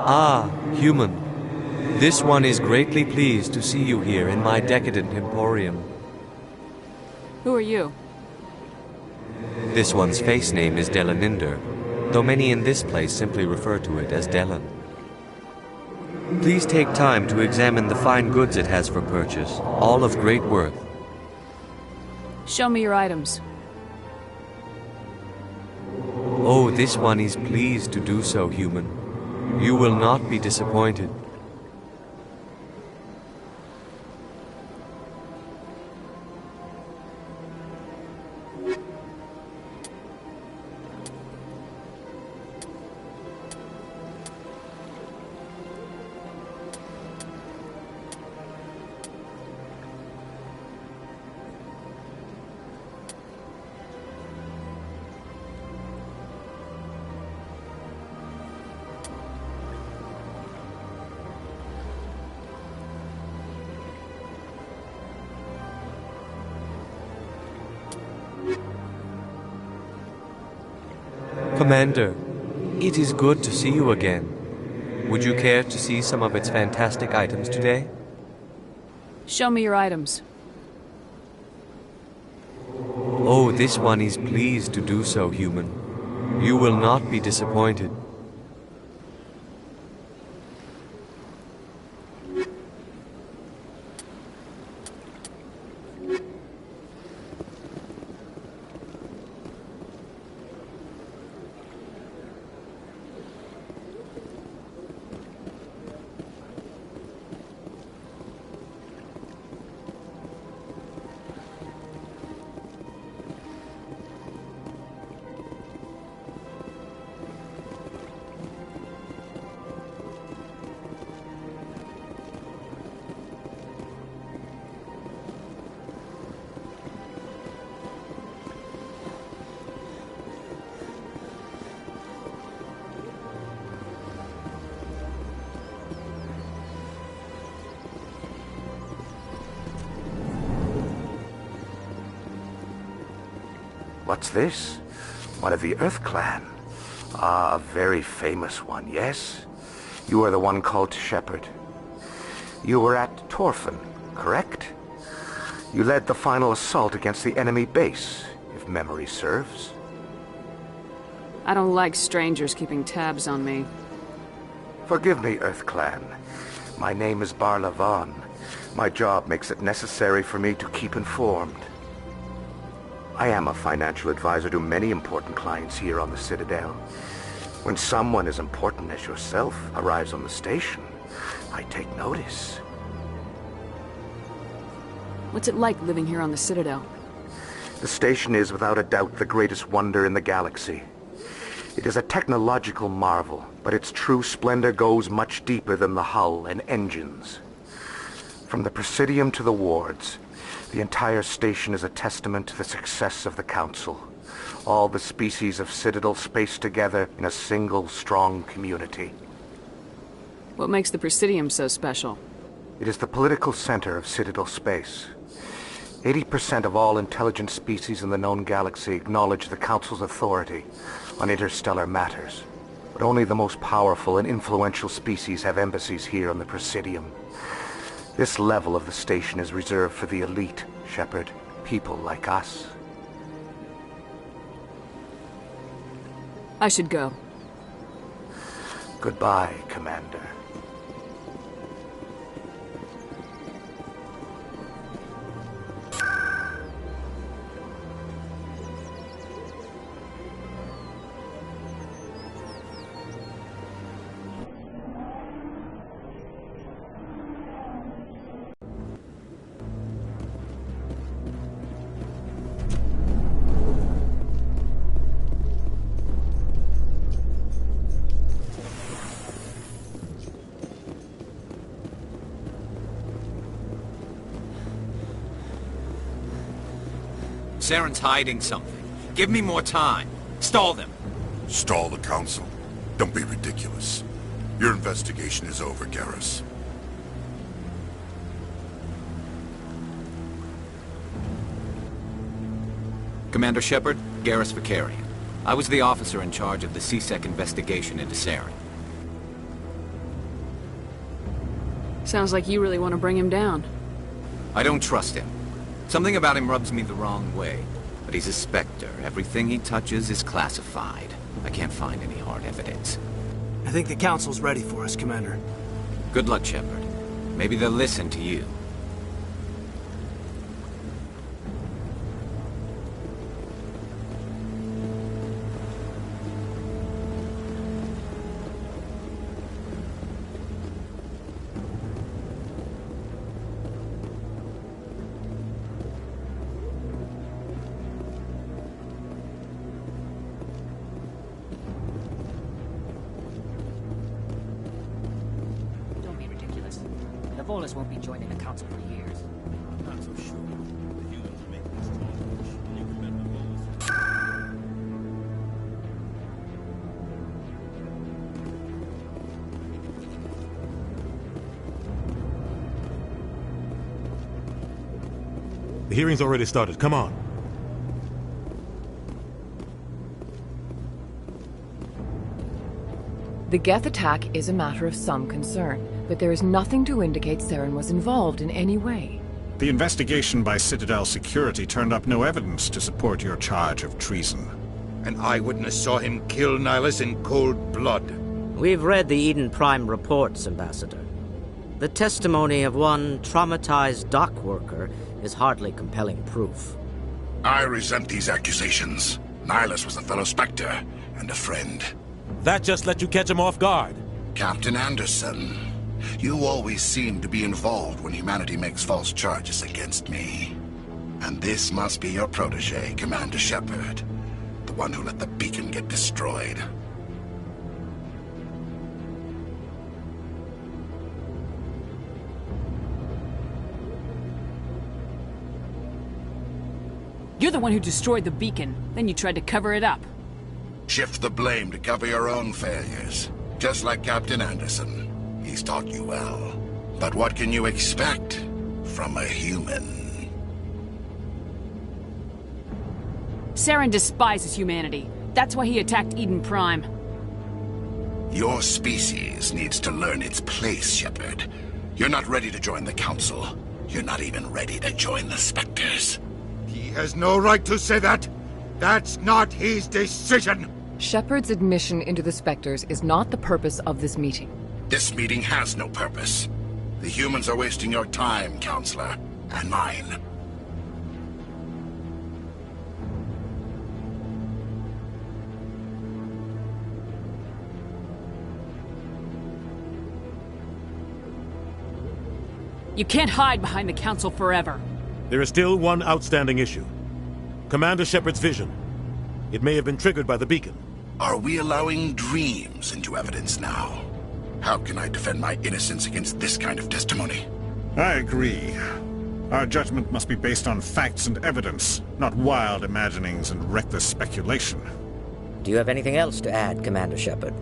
Ah, human. This one is greatly pleased to see you here in my decadent emporium. Who are you? This one's face name is Delaninder, though many in this place simply refer to it as Delan. Please take time to examine the fine goods it has for purchase, all of great worth. Show me your items. Oh, this one is pleased to do so, human. You will not be disappointed. Commander, it is good to see you again. Would you care to see some of its fantastic items today? Show me your items. Oh, this one is pleased to do so, human. You will not be disappointed. What's this? One of the Earth Clan. Ah, a very famous one, yes? You are the one called Shepherd. You were at Torfin, correct? You led the final assault against the enemy base, if memory serves. I don't like strangers keeping tabs on me. Forgive me, Earth Clan. My name is Barla Vaughn. My job makes it necessary for me to keep informed. I am a financial advisor to many important clients here on the Citadel. When someone as important as yourself arrives on the station, I take notice. What's it like living here on the Citadel? The station is without a doubt the greatest wonder in the galaxy. It is a technological marvel, but its true splendor goes much deeper than the hull and engines. From the Presidium to the wards, the entire station is a testament to the success of the Council. All the species of Citadel spaced together in a single strong community. What makes the Presidium so special? It is the political center of Citadel space. 80% of all intelligent species in the known galaxy acknowledge the Council's authority on interstellar matters. But only the most powerful and influential species have embassies here on the Presidium. This level of the station is reserved for the elite, Shepard. People like us. I should go. Goodbye, Commander. Saren's hiding something. Give me more time. Stall them. Stall the Council? Don't be ridiculous. Your investigation is over, Garrus. Commander Shepard, Garrus Vicarian. I was the officer in charge of the CSEC investigation into Saren. Sounds like you really want to bring him down. I don't trust him. Something about him rubs me the wrong way. But he's a Spectre. Everything he touches is classified. I can't find any hard evidence. I think the Council's ready for us, Commander. Good luck, Shepard. Maybe they'll listen to you. The Volus won't be joining the Council for years. I'm not so sure. The humans are making this change. You can bet the Volus. The hearing's already started. Come on. The Geth attack is a matter of some concern, but there is nothing to indicate Saren was involved in any way. The investigation by Citadel Security turned up no evidence to support your charge of treason. An eyewitness saw him kill Nihilus in cold blood. We've read the Eden Prime reports, Ambassador. The testimony of one traumatized dock worker is hardly compelling proof. I resent these accusations. Nihilus was a fellow Spectre and a friend. That just let you catch him off guard. Captain Anderson, you always seem to be involved when humanity makes false charges against me. And this must be your protege, Commander Shepard. The one who let the beacon get destroyed. You're the one who destroyed the beacon, then you tried to cover it up. Shift the blame to cover your own failures. Just like Captain Anderson. He's taught you well. But what can you expect from a human? Saren despises humanity. That's why he attacked Eden Prime. Your species needs to learn its place, Shepard. You're not ready to join the Council. You're not even ready to join the Spectres. He has no right to say that. That's not his decision. Shepard's admission into the Spectres is not the purpose of this meeting. This meeting has no purpose. The humans are wasting your time, Counselor, and mine. You can't hide behind the Council forever. There is still one outstanding issue. Commander Shepard's vision. It may have been triggered by the beacon. Are we allowing dreams into evidence now? How can I defend my innocence against this kind of testimony? I agree. Our judgment must be based on facts and evidence, not wild imaginings and reckless speculation. Do you have anything else to add, Commander Shepard?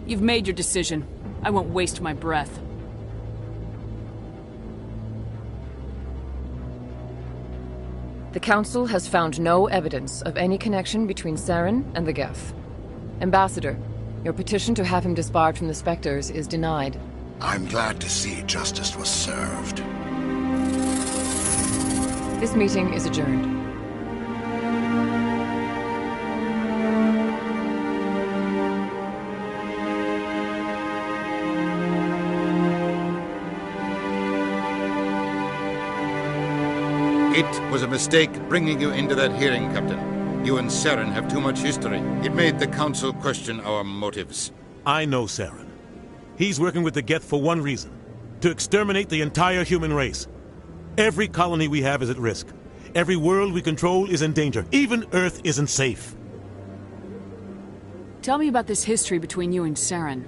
You've made your decision. I won't waste my breath. The Council has found no evidence of any connection between Saren and the Geth. Ambassador, your petition to have him disbarred from the Spectres is denied. I'm glad to see justice was served. This meeting is adjourned. It was a mistake bringing you into that hearing, Captain. You and Saren have too much history. It made the Council question our motives. I know Saren. He's working with the Geth for one reason. To exterminate the entire human race. Every colony we have is at risk. Every world we control is in danger. Even Earth isn't safe. Tell me about this history between you and Saren.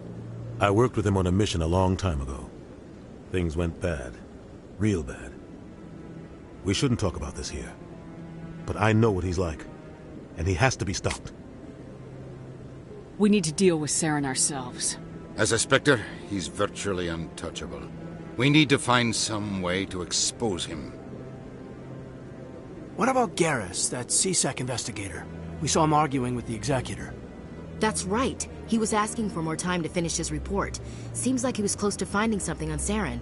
I worked with him on a mission a long time ago. Things went bad. Real bad. We shouldn't talk about this here. But I know what he's like. And he has to be stopped. We need to deal with Saren ourselves. As a Spectre, he's virtually untouchable. We need to find some way to expose him. What about Garrus, that CSEC investigator? We saw him arguing with the Executor. That's right. He was asking for more time to finish his report. Seems like he was close to finding something on Saren.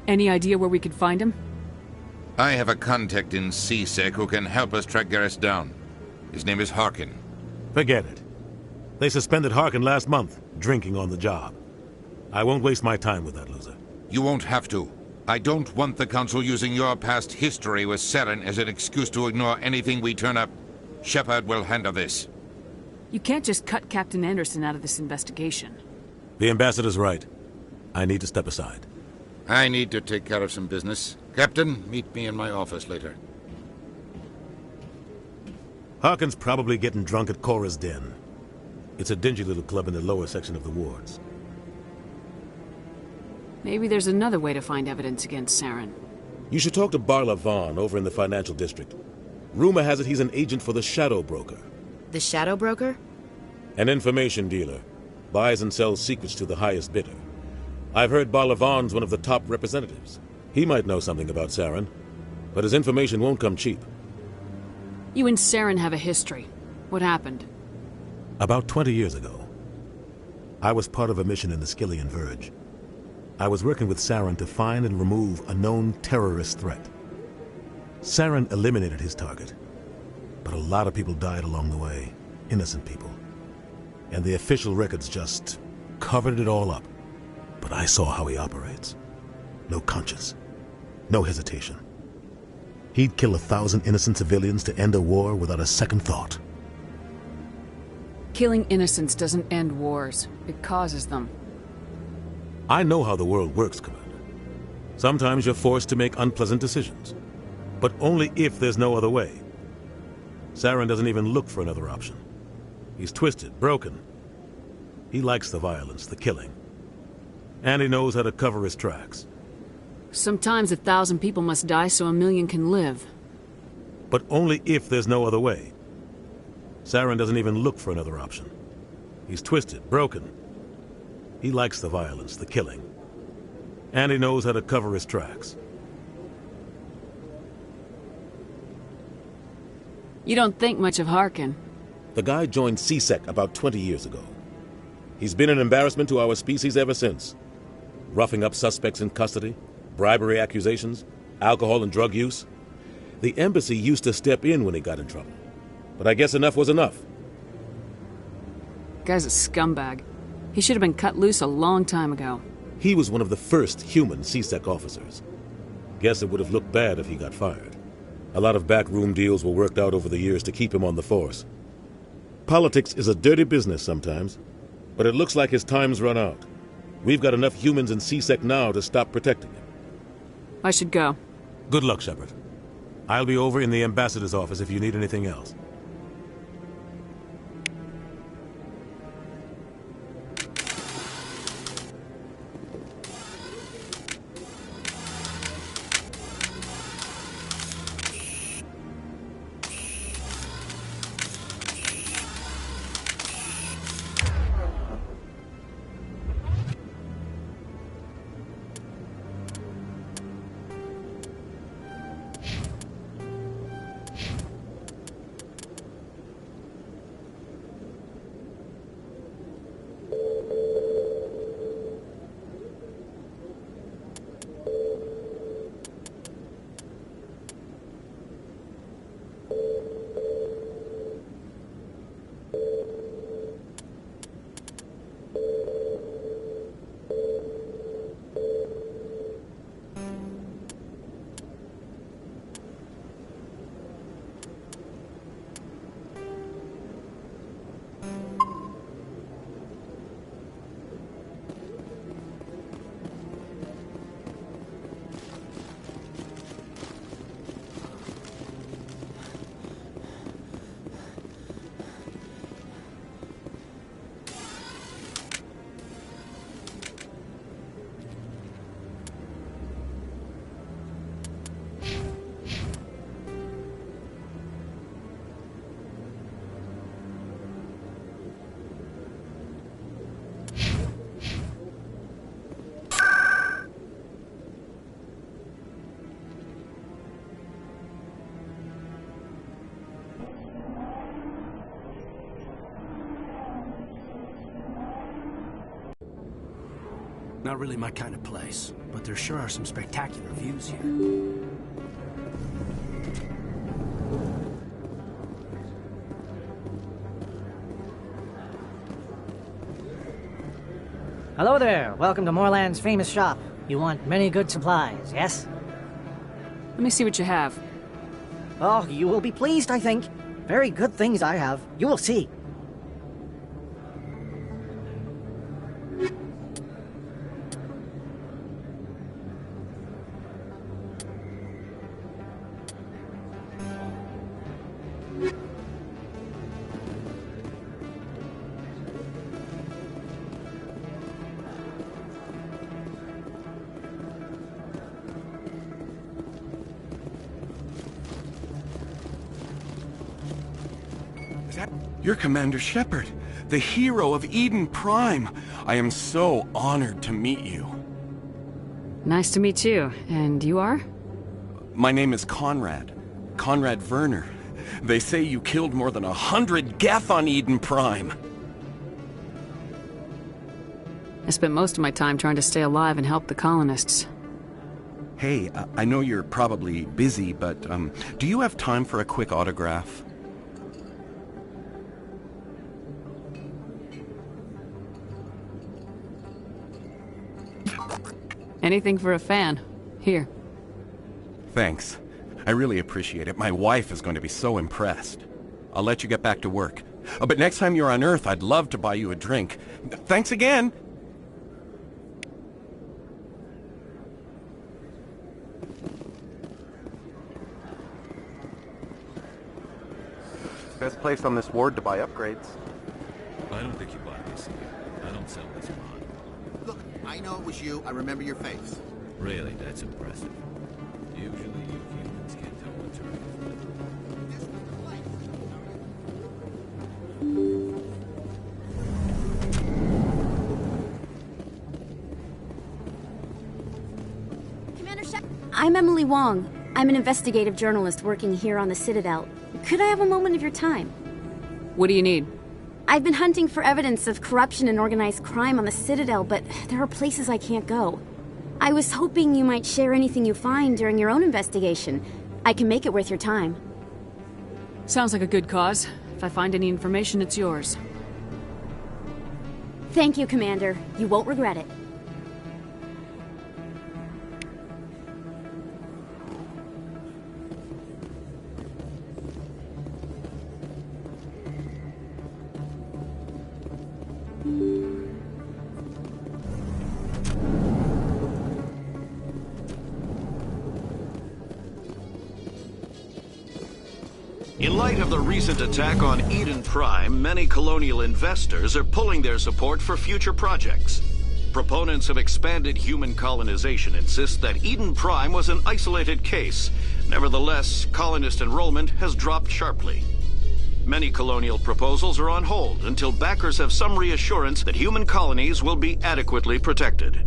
Any idea where we could find him? I have a contact in CSEC who can help us track Garrus down. His name is Harkin. Forget it. They suspended Harkin last month, drinking on the job. I won't waste my time with that loser. You won't have to. I don't want the Council using your past history with Saren as an excuse to ignore anything we turn up. Shepard will handle this. You can't just cut Captain Anderson out of this investigation. The Ambassador's right. I need to step aside. I need to take care of some business. Captain, meet me in my office later. Harkin's probably getting drunk at Cora's Den. It's a dingy little club in the lower section of the wards. Maybe there's another way to find evidence against Saren. You should talk to Barla Vaughn over in the financial district. Rumor has it he's an agent for the Shadow Broker. The Shadow Broker? An information dealer. Buys and sells secrets to the highest bidder. I've heard Barla Vaughn's one of the top representatives. He might know something about Saren, but his information won't come cheap. You and Saren have a history. What happened? About 20 years ago, I was part of a mission in the Skillian Verge. I was working with Saren to find and remove a known terrorist threat. Saren eliminated his target, but a lot of people died along the way, innocent people. And the official records just covered it all up. But I saw how he operates. No conscience, no hesitation. He'd kill 1,000 innocent civilians to end a war without a second thought. Killing innocents doesn't end wars. It causes them. I know how the world works, Commander. Sometimes you're forced to make unpleasant decisions. But only if there's no other way. Saren doesn't even look for another option. He's twisted, broken. He likes the violence, the killing. And he knows how to cover his tracks. Sometimes 1,000 people must die so 1,000,000 can live. But only if there's no other way. Saren doesn't even look for another option. He's twisted, broken. He likes the violence, the killing. And he knows how to cover his tracks. You don't think much of Harkin. The guy joined CSEC about 20 years ago. He's been an embarrassment to our species ever since. Roughing up suspects in custody, bribery accusations, alcohol and drug use. The embassy used to step in when he got in trouble. But I guess enough was enough. Guy's a scumbag. He should have been cut loose a long time ago. He was one of the first human CSEC officers. Guess it would have looked bad if he got fired. A lot of backroom deals were worked out over the years to keep him on the force. Politics is a dirty business sometimes, but it looks like his time's run out. We've got enough humans in C-Sec now to stop protecting him. I should go. Good luck, Shepard. I'll be over in the ambassador's office if you need anything else. Not really my kind of place, but there sure are some spectacular views here. Hello there. Welcome to Moorland's famous shop. You want many good supplies, yes? Let me see what you have. Oh, you will be pleased, I think. Very good things I have. You will see. You're Commander Shepard, the hero of Eden Prime. I am so honored to meet you. Nice to meet you. And you are? My name is Conrad. Conrad Werner. They say you killed more than 100 Geth on Eden Prime. I spent most of my time trying to stay alive and help the colonists. Hey, I know you're probably busy, but do you have time for a quick autograph? Anything for a fan. Here. Thanks. I really appreciate it. My wife is going to be so impressed. I'll let you get back to work. Oh, but next time you're on Earth, I'd love to buy you a drink. Thanks again! Best place on this ward to buy upgrades. I don't think you buy this here. I don't sell this mod. Look, I know it was you. I remember your face. Really, that's impressive. Usually you humans can't tell what's right. Commander Shepard. I'm Emily Wong. I'm an investigative journalist working here on the Citadel. Could I have a moment of your time? What do you need? I've been hunting for evidence of corruption and organized crime on the Citadel, but there are places I can't go. I was hoping you might share anything you find during your own investigation. I can make it worth your time. Sounds like a good cause. If I find any information, it's yours. Thank you, Commander. You won't regret it. In light of the recent attack on Eden Prime, many colonial investors are pulling their support for future projects. Proponents of expanded human colonization insist that Eden Prime was an isolated case. Nevertheless, colonist enrollment has dropped sharply. Many colonial proposals are on hold until backers have some reassurance that human colonies will be adequately protected.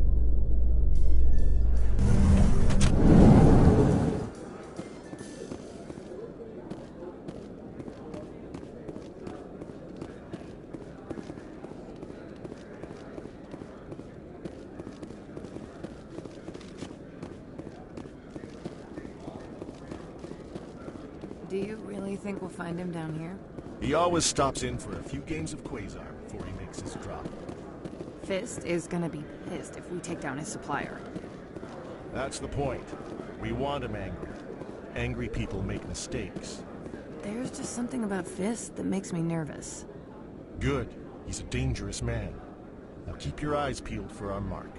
Do you really think we'll find him down here? He always stops in for a few games of Quasar before he makes his drop. Fist is gonna be pissed if we take down his supplier. That's the point. We want him angry. Angry people make mistakes. There's just something about Fist that makes me nervous. Good. He's a dangerous man. Now keep your eyes peeled for our mark.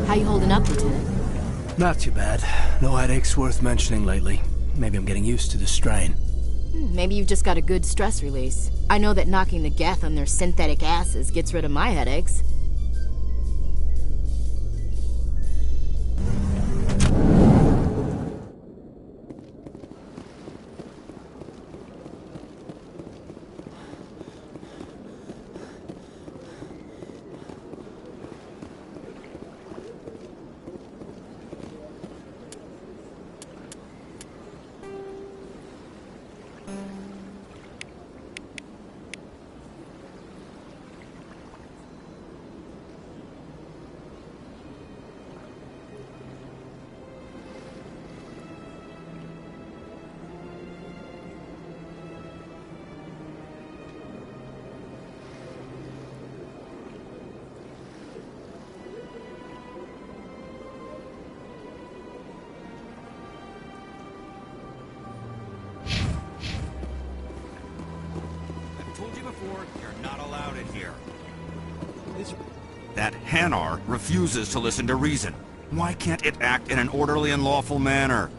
How you holding up, Lieutenant? Not too bad. No headaches worth mentioning lately. Maybe I'm getting used to the strain. Maybe you've just got a good stress release. I know that knocking the Geth on their synthetic asses gets rid of my headaches. You're not allowed in here. That Hanar refuses to listen to reason. Why can't it act in an orderly and lawful manner?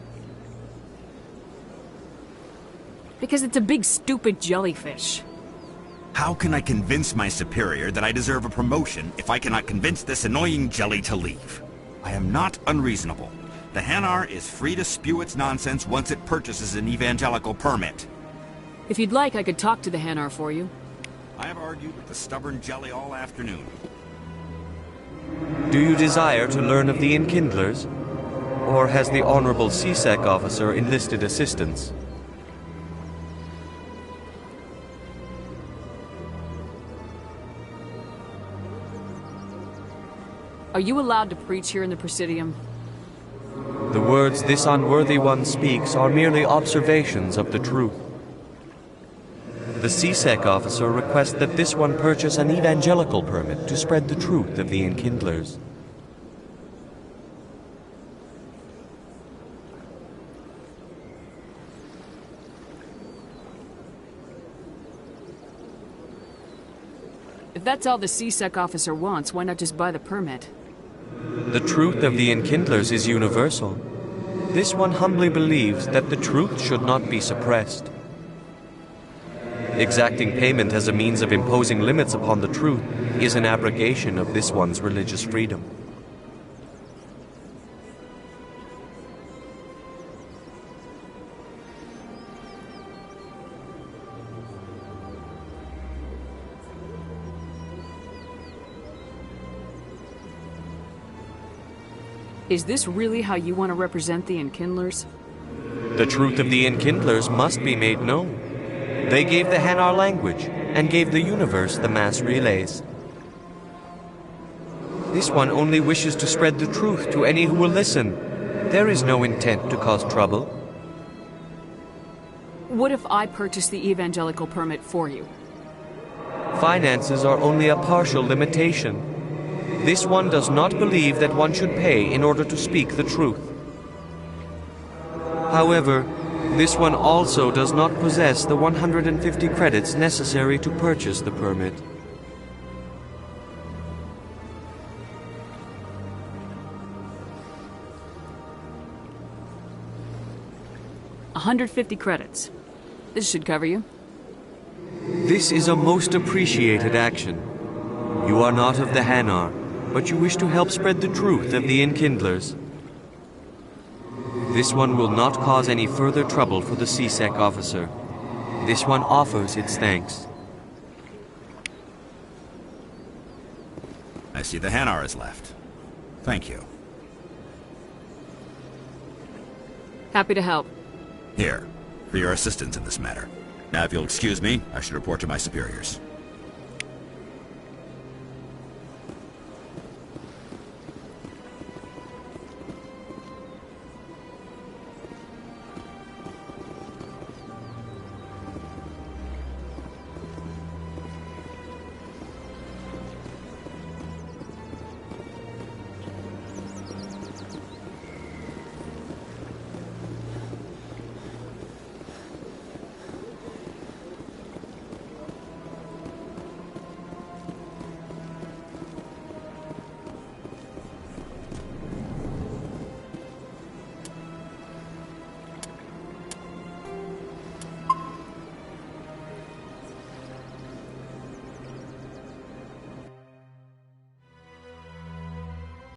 Because it's a big stupid jellyfish. How can I convince my superior that I deserve a promotion if I cannot convince this annoying jelly to leave? I am not unreasonable. The Hanar is free to spew its nonsense once it purchases an evangelical permit. If you'd like, I could talk to the Hanar for you. I have argued with the stubborn jelly all afternoon. Do you desire to learn of the Enkindlers? Or has the Honorable CSEC officer enlisted assistance? Are you allowed to preach here in the Presidium? The words this unworthy one speaks are merely observations of the truth. The CSEC officer requests that this one purchase an evangelical permit to spread the truth of the Enkindlers. If that's all the CSEC officer wants, why not just buy the permit? The truth of the Enkindlers is universal. This one humbly believes that the truth should not be suppressed. Exacting payment as a means of imposing limits upon the truth is an abrogation of this one's religious freedom. Is this really how you want to represent the Enkindlers? The truth of the Enkindlers must be made known. They gave the Hanar language, and gave the universe the mass relays. This one only wishes to spread the truth to any who will listen. There is no intent to cause trouble. What if I purchase the evangelical permit for you? Finances are only a partial limitation. This one does not believe that one should pay in order to speak the truth. However, this one also does not possess the 150 credits necessary to purchase the permit. $150 credits. This should cover you. This is a most appreciated action. You are not of the Hanar, but you wish to help spread the truth of the Enkindlers. This one will not cause any further trouble for the CSEC officer. This one offers its thanks. I see the Hanar is left. Thank you. Happy to help. Here, for your assistance in this matter. Now, if you'll excuse me, I should report to my superiors.